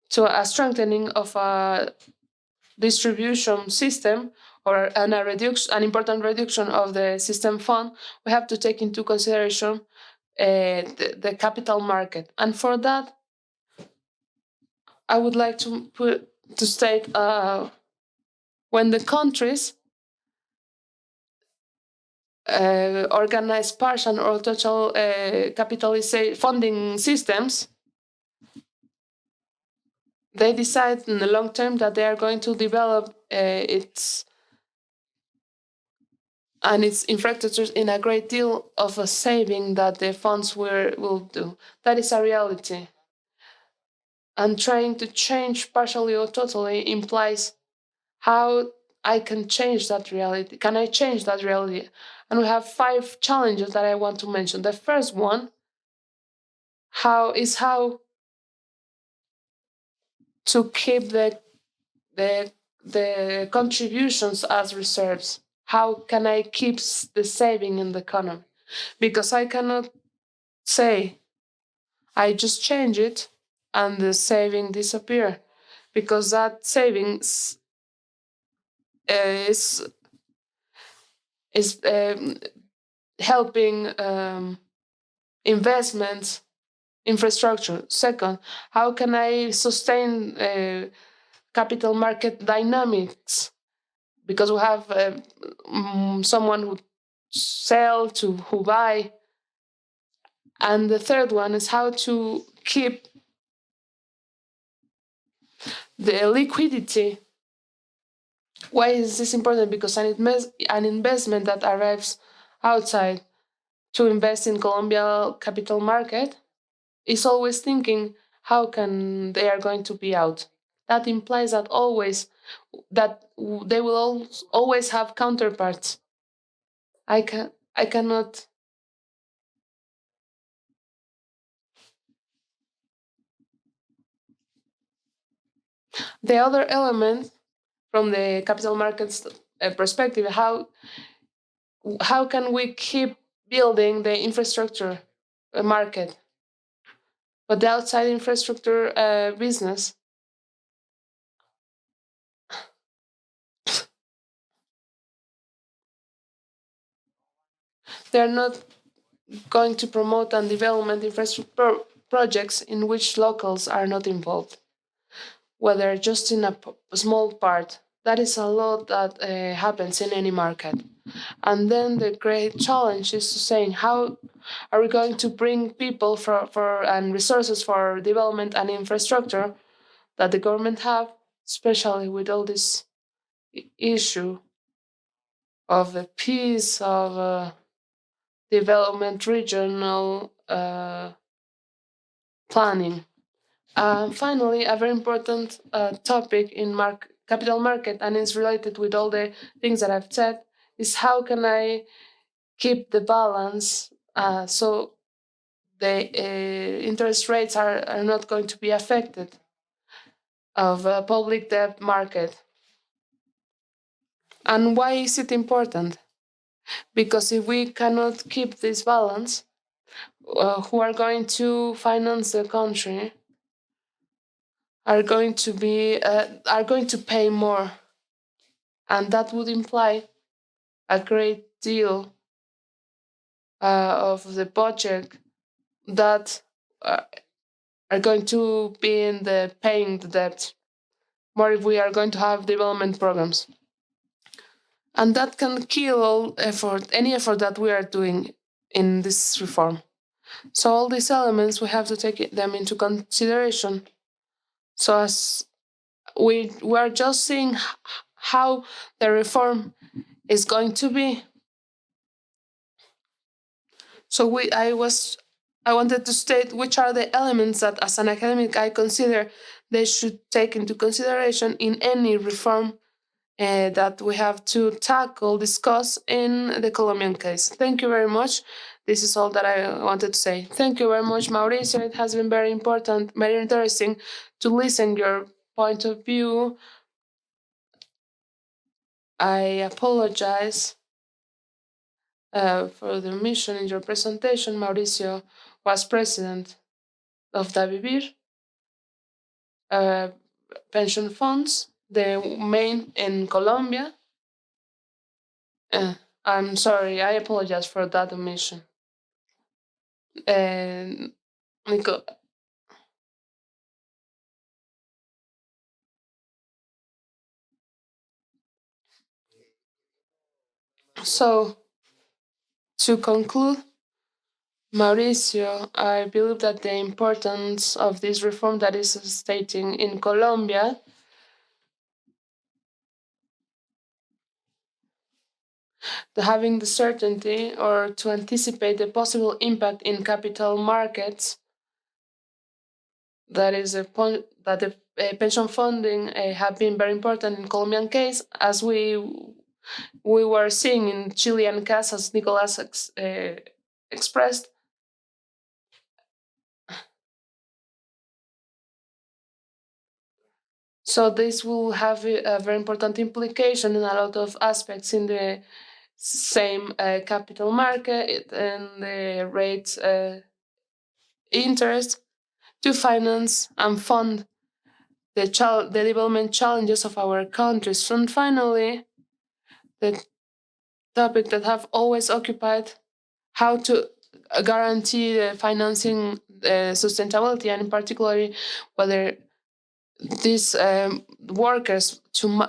to a strengthening of a distribution system, or an important reduction of the system fund, we have to take into consideration the capital market. And for that, I would like to state when the countries organized partial or total capitalization funding systems, they decide in the long term that they are going to develop its infrastructures in a great deal of a saving that the funds will do. That is a reality. And trying to change partially or totally implies how I can change that reality. Can I change that reality? And we have 5 challenges that I want to mention. The first one, how to keep the the contributions as reserves. How can I keep the saving in the economy? Because I cannot say I just change it and the saving disappear, because that savings is is helping investments infrastructure. Second, how can I sustain capital market dynamics? Because we have someone who sell to who buy. And the third one is how to keep the liquidity. Why is this important? Because an investment that arrives outside to invest in Colombia capital market is always thinking how can they are going to be out. That implies that they will always have counterparts. I cannot. The other element from the capital markets perspective, how can we keep building the infrastructure market, but the outside infrastructure business, they're not going to promote and development infrastructure projects in which locals are not involved, whether just in a small part. That is a lot that happens in any market. And then the great challenge is to saying how are we going to bring people for and resources for development and infrastructure that the government have, especially with all this issue of the peace of development regional planning. Finally, a very important topic in capital market, and is related with all the things that I've said, is how can I keep the balance so the interest rates are not going to be affected of a public debt market. And why is it important? Because if we cannot keep this balance, who are going to finance the country are going to pay more, and that would imply a great deal of the budget that uh, are going to be in the paying the debt more if we are going to have development programs, and that can kill any effort that we are doing in this reform. So all these elements we have to take them into consideration. So as we are just seeing how the reform is going to be. So I wanted to state which are the elements that as an academic I consider they should take into consideration in any reform that we have to tackle, discuss in the Colombian case. Thank you very much. This is all that I wanted to say. Thank you very much, Mauricio. It has been very important, very interesting to listen your point of view. I apologize for the omission in your presentation. Mauricio was president of Davivir uh, pension funds, the main in Colombia. Uh, I'm sorry, I apologize for that omission. And Nico, so To conclude, Mauricio, I believe that the importance of this reform that is stating in Colombia, the having the certainty or to anticipate the possible impact in capital markets, that is a point that the pension funding have been very important in Colombian case, as we were seeing in Chilean case, as Nicolas expressed. So this will have a very important implication in a lot of aspects in the same capital market and the rates interest to finance and fund the development challenges of our countries. And finally, the topic that have always occupied how to guarantee the financing sustainability, and in particular whether these workers to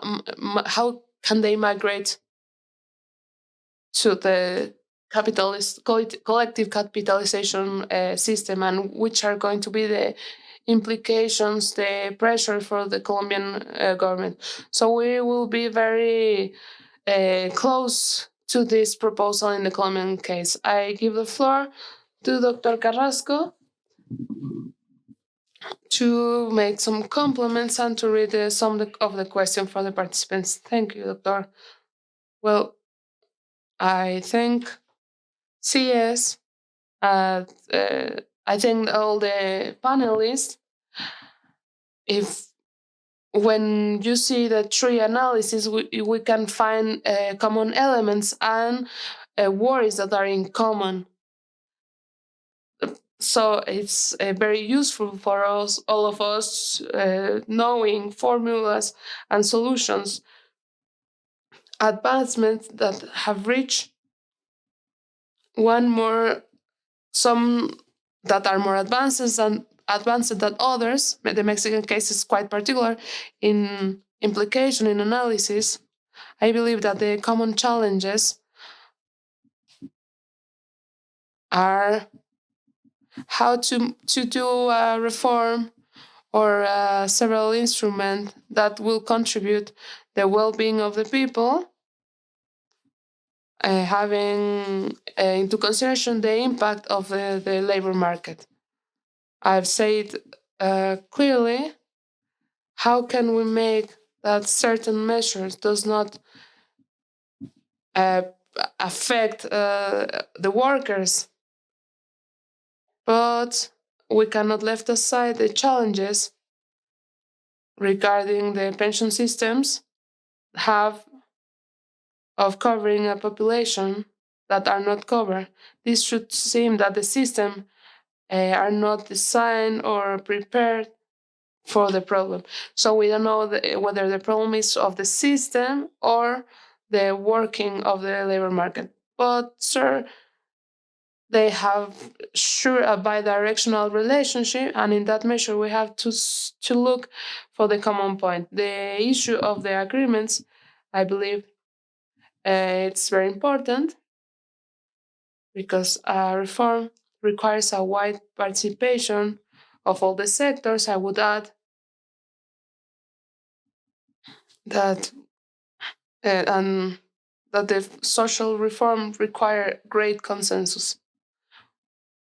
how can they migrate to the capitalist collective capitalization system, and which are going to be the implications, the pressure for the Colombian government. So we will be very close to this proposal in the Colombian case. I give the floor to Dr. Carrasco to make some compliments and to read some of the question for the participants. Thank you, Doctor. Well, I thank CS. Uh, I thank all the panelists. If when you see the three analysis, we can find common elements and worries that are in common. So it's very useful for us, all of us, knowing formulas and solutions, advancements that have reached one more, some that are more advanced than others. The Mexican case is quite particular in implication in analysis. I believe that the common challenges are how to do a reform or several instruments that will contribute the well-being of the people, having into consideration the impact of the labor market. I've said clearly how can we make that certain measures does not uh, affect the workers, but we cannot left aside the challenges regarding the pension systems have of covering a population that are not covered. This should seem that the system are not designed or prepared for the problem. So we don't know whether the problem is of the system or the working of the labor market. But sir, they have sure a bi-directional relationship, and in that measure we have to look for the common point. The issue of the agreements, I believe, it's very important because a reform requires a wide participation of all the sectors. I would add that and that the social reform require great consensus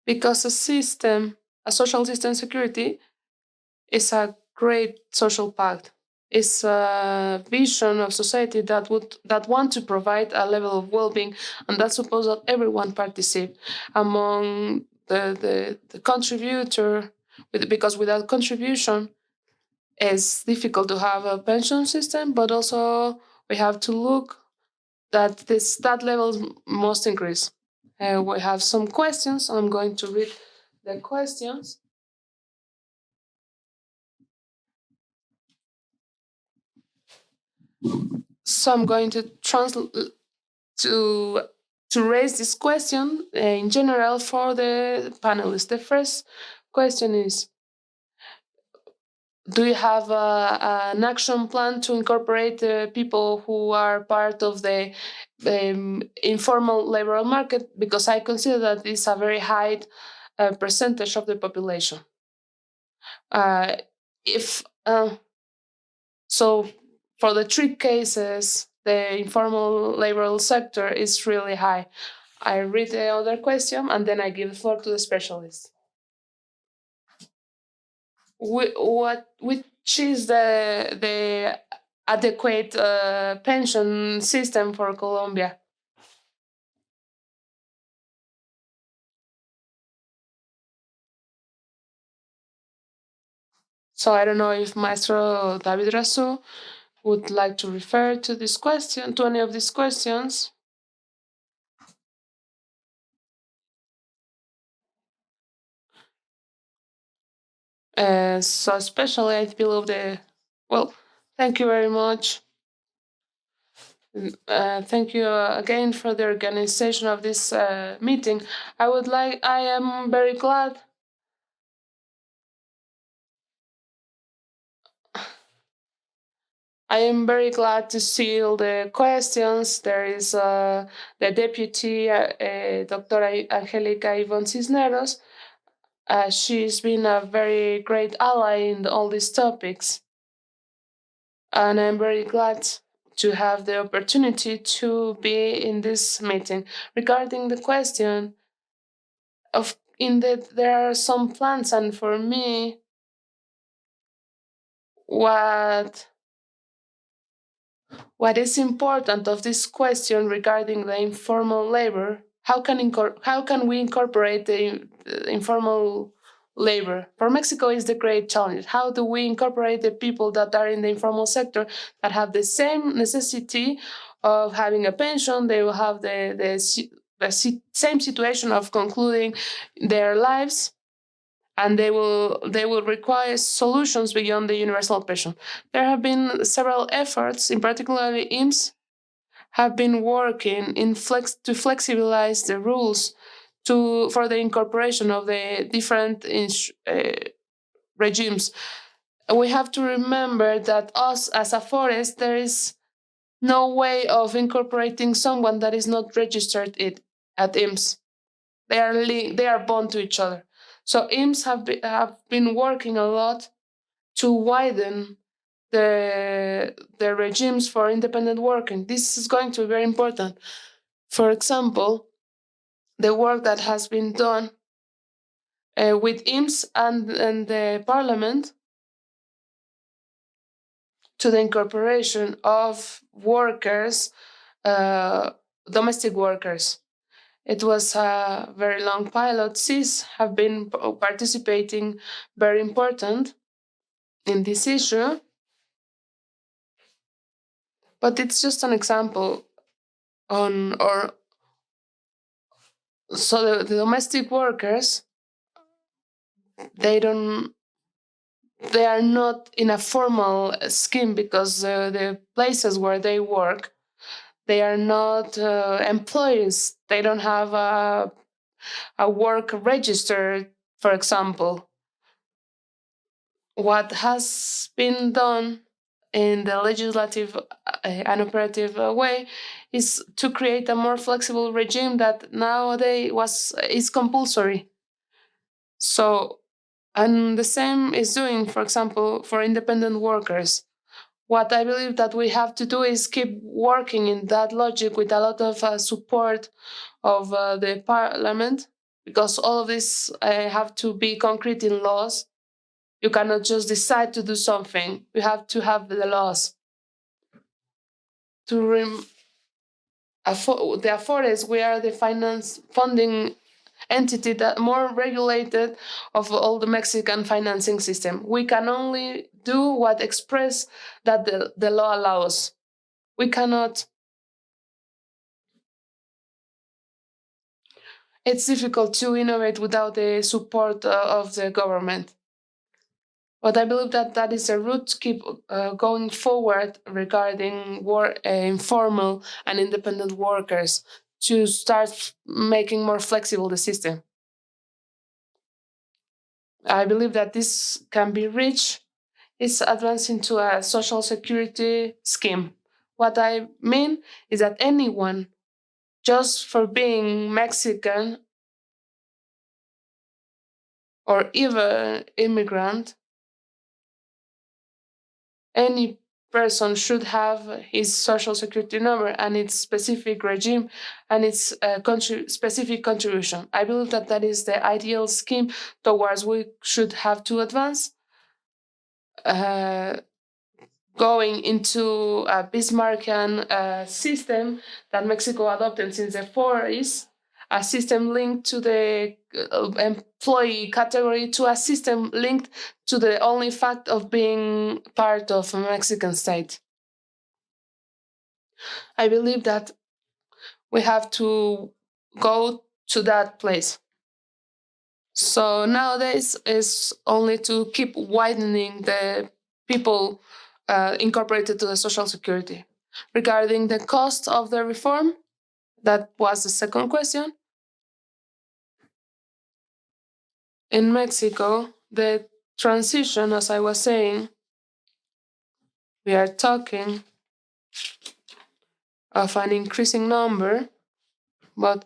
because a social system security is a great social pact. It's a vision of society that want to provide a level of well-being, and that suppose that everyone participate among the contributor. Because without contribution, it's difficult to have a pension system. But also we have to look that that levels must increase. We have some questions. I'm going to read the questions. So I'm going to translate to raise this question in general for the panelists. The first question is: do you have an action plan to incorporate people who are part of the informal labor market, because I consider that it's a very high percentage of the population. Uh, if so, for the three cases, the informal labor sector is really high. I read the other question and then I give the floor to the specialist. Which is the adequate pension system for Colombia? So I don't know if Maestro David Rasu would like to refer to this question, to any of these questions. So especially I believe well, thank you very much. Thank you again for the organization of this meeting. I am very glad. I am very glad to see all the questions. There is the deputy, Dr. Angelica Ivon Cisneros. She's been a very great ally in all these topics. And I'm very glad to have the opportunity to be in this meeting. Regarding the question of in that there are some plans, and for me, what what is important of this question regarding the informal labor? How can we incorporate the informal labor? For Mexico is the great challenge. How do we incorporate the people that are in the informal sector that have the same necessity of having a pension? They will have the same situation of concluding their lives, and they will require solutions beyond the universal pension. There have been several efforts, in particular IMSS, have been working to flexibilize the rules for the incorporation of the different regimes. We have to remember that us as a forest, there is no way of incorporating someone that is not registered at IMSS. They are bound to each other. So IMSS have been working a lot to widen the regimes for independent working. This is going to be very important. For example, the work that has been done with IMSS and the Parliament to the incorporation of workers, uh, domestic workers. It was a very long pilot. CIESS have been participating very important in this issue, but it's just an example on or so the domestic workers, they don't they are not in a formal scheme because the places where they work, they are not employees. They don't have a work register, for example. What has been done in the legislative and operative way is to create a more flexible regime that nowadays is compulsory. So, and the same is doing, for example, for independent workers. What I believe that we have to do is keep working in that logic with a lot of support of the parliament, because all of this have to be concrete in laws. You cannot just decide to do something. You have to have the laws. To the Afores, we are the finance funding entity that more regulated of all the Mexican financing system. We can only do what express that the law allows. We cannot. It's difficult to innovate without the support of the government. But I believe that that is a route to keep going forward regarding informal and independent workers to start making more flexible the system. I believe that this can be reached is advancing to a social security scheme. What I mean is that anyone just for being Mexican or even immigrant, any person should have his social security number and its specific regime and its specific contribution. I believe that that is the ideal scheme towards we should have to advance. Uh, Going into a Bismarckian system that Mexico adopted since the 40s, a system linked to the employee category, to a system linked to the only fact of being part of a Mexican state. I believe that we have to go to that place. So nowadays is only to keep widening the people incorporated to the social security. Regarding the cost of the reform, that was the second question. In Mexico, the transition, as I was saying, we are talking of an increasing number, but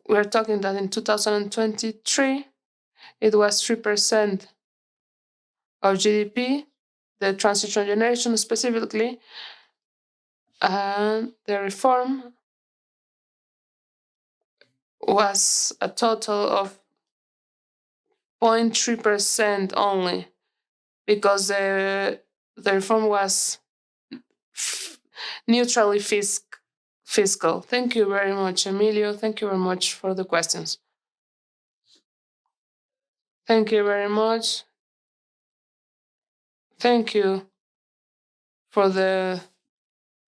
we're talking that in 2023, it was 3% of GDP, the transition generation specifically, and the reform was a total of 0.3% only, because the reform was neutrally fiscal. Thank you very much, Emilio. Thank you very much for the questions. Thank you very much. Thank you for the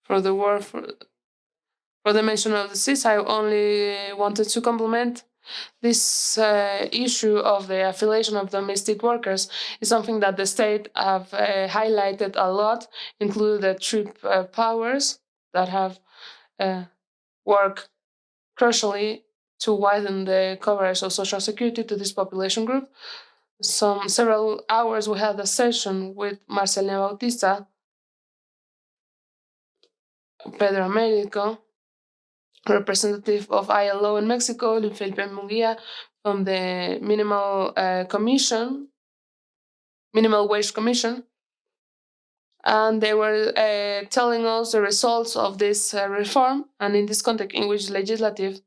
word for the mention of the CIESS. I only wanted to compliment this issue of the affiliation of domestic workers is something that the state have highlighted a lot, including the three powers that have worked crucially to widen the coverage of social security to this population group. Several hours we had a session with Marcelina Bautista, Pedro Américo, representative of ILO in Mexico, Felipe Munguia from the Minimal Wage Commission, and they were telling us the results of this reform, and in this context in which legislative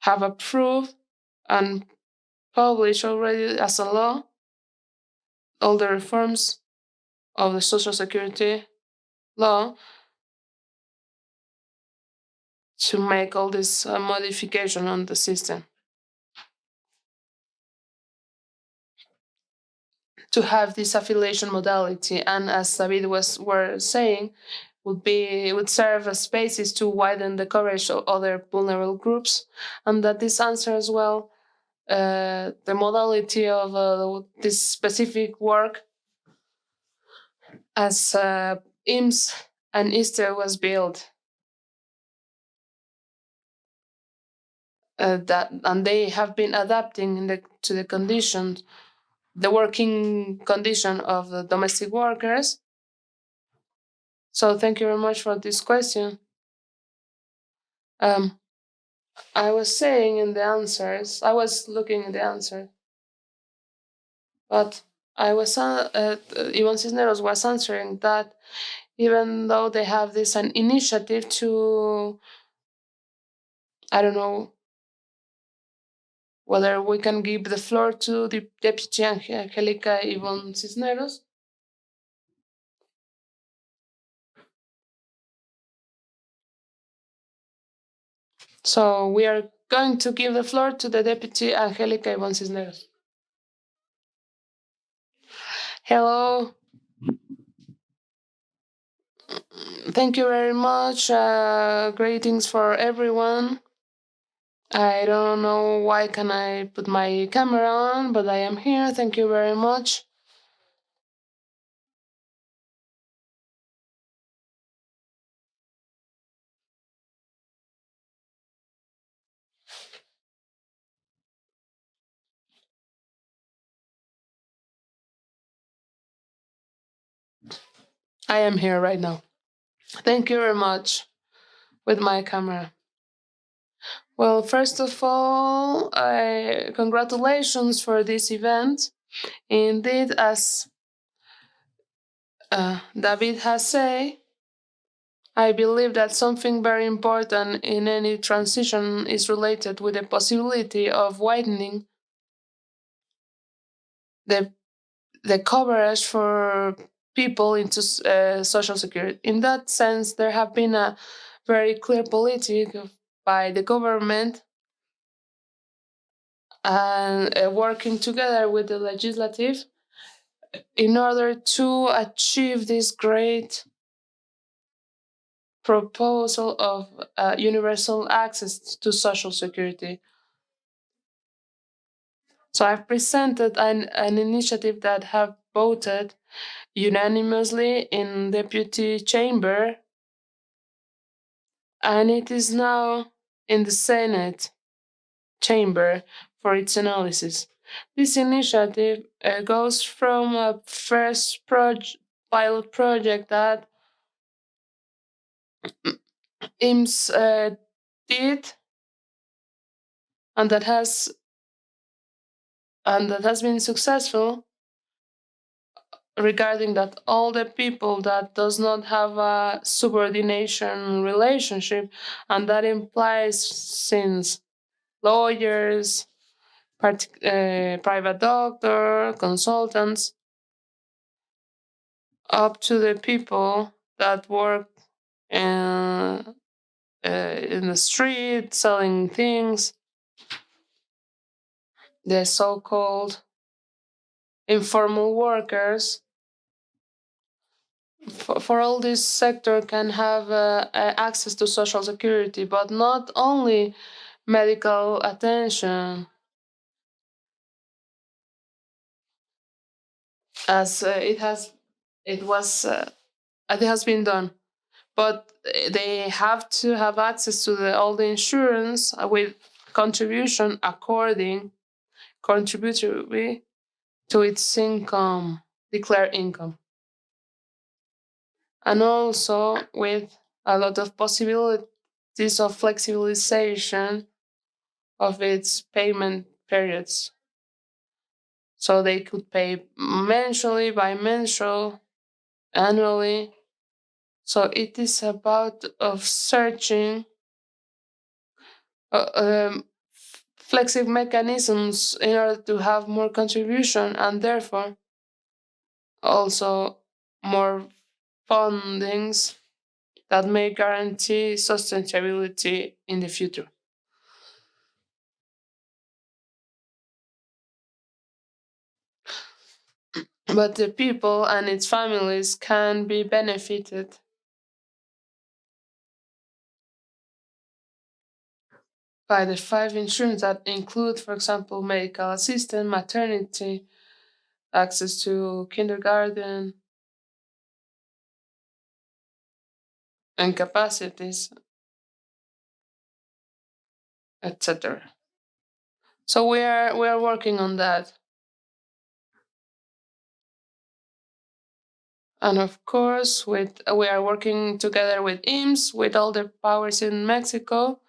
have approved and published already as a law all the reforms of the Social Security law to make all this modification on the system. To have this affiliation modality, and as David were saying, would serve as basis to widen the coverage of other vulnerable groups, and that this answer as well the modality of this specific work as IMSS and Easter was built. And they have been adapting to the conditions, the working condition of the domestic workers. So thank you very much for this question. I was saying in the answers, I was looking at the answer, but Iván Cisneros was answering that even though they have this an initiative to, I don't know whether we can give the floor to the Deputy Angelica Iván Cisneros. So we are going to give the floor to the Deputy Angelica Iván Cisneros. Hello. Thank you very much. Greetings for everyone. I don't know why can I put my camera on, but I am here. Thank you very much. I am here right now. Thank you very much. with my camera. Well, first of all, congratulations for this event. Indeed, as David has said, I believe that something very important in any transition is related with the possibility of widening the the coverage for people into social security. In that sense, there have been a very clear politic by the government and working together with the legislative in order to achieve this great proposal of universal access to social security. So I've presented an initiative that have voted unanimously in deputy chamber, and it is now in the Senate chamber for its analysis. This initiative goes from a first pilot project that IMSS did, and that has been successful, regarding that all the people that does not have a subordination relationship, and that implies since lawyers, private doctor, consultants, up to the people that work in the street selling things, the so-called informal workers. For all this sector can have access to social security, but not only medical attention, as it has been done, but they have to have access to all the insurance with contribution according contributory to its income, declared income, and also with a lot of possibilities of flexibilization of its payment periods. So they could pay mensually, bi-mensual, annually. So it is about of searching flexible mechanisms in order to have more contribution and therefore also more fundings that may guarantee sustainability in the future. But the people and its families can be benefited by the five insurance that include, for example, medical assistance, maternity, access to kindergarten, and capacities, etc. So we are working on that. And of course, we are working together with IMSS, with all the powers in Mexico,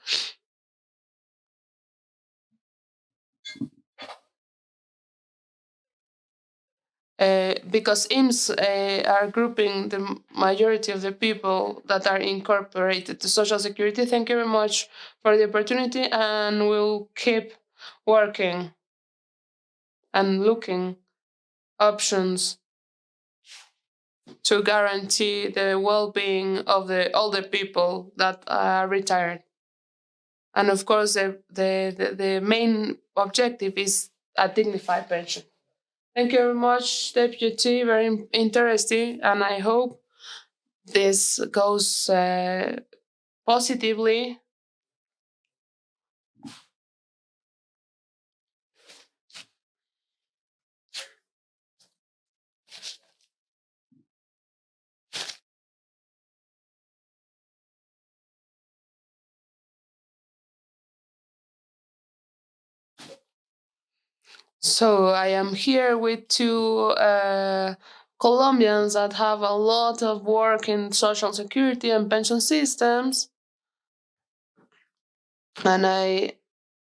because IMSS are grouping the majority of the people that are incorporated to Social Security. Thank you very much for the opportunity, and we'll keep working and looking options to guarantee the well-being of the older people that are retired. And of course, the main objective is a dignified pension. Thank you very much, Deputy. Very interesting, and I hope this goes positively. So I am here with two Colombians that have a lot of work in social security and pension systems. And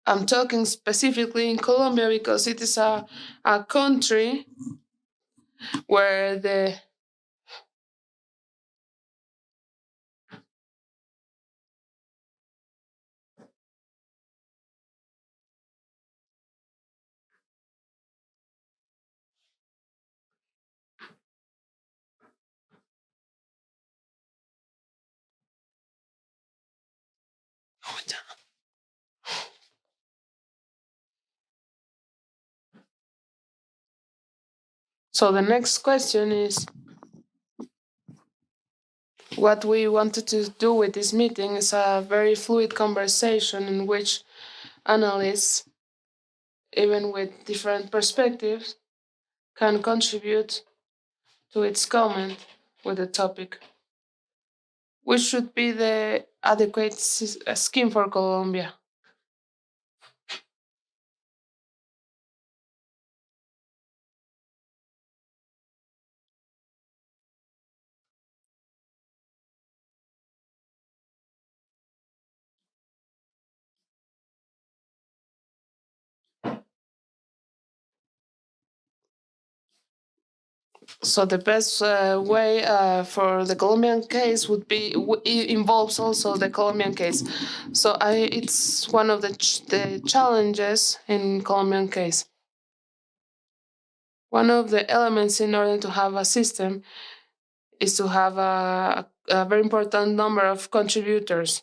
I'm talking specifically in Colombia because it is a country where the so the next question is what we wanted to do with this meeting is a very fluid conversation in which analysts, even with different perspectives, can contribute to its comment with the topic, which should be the adequate scheme for Colombia. So the best way for the Colombian case would be it involves also the Colombian case. So it's one of the challenges in Colombian case. One of the elements in order to have a system is to have a very important number of contributors.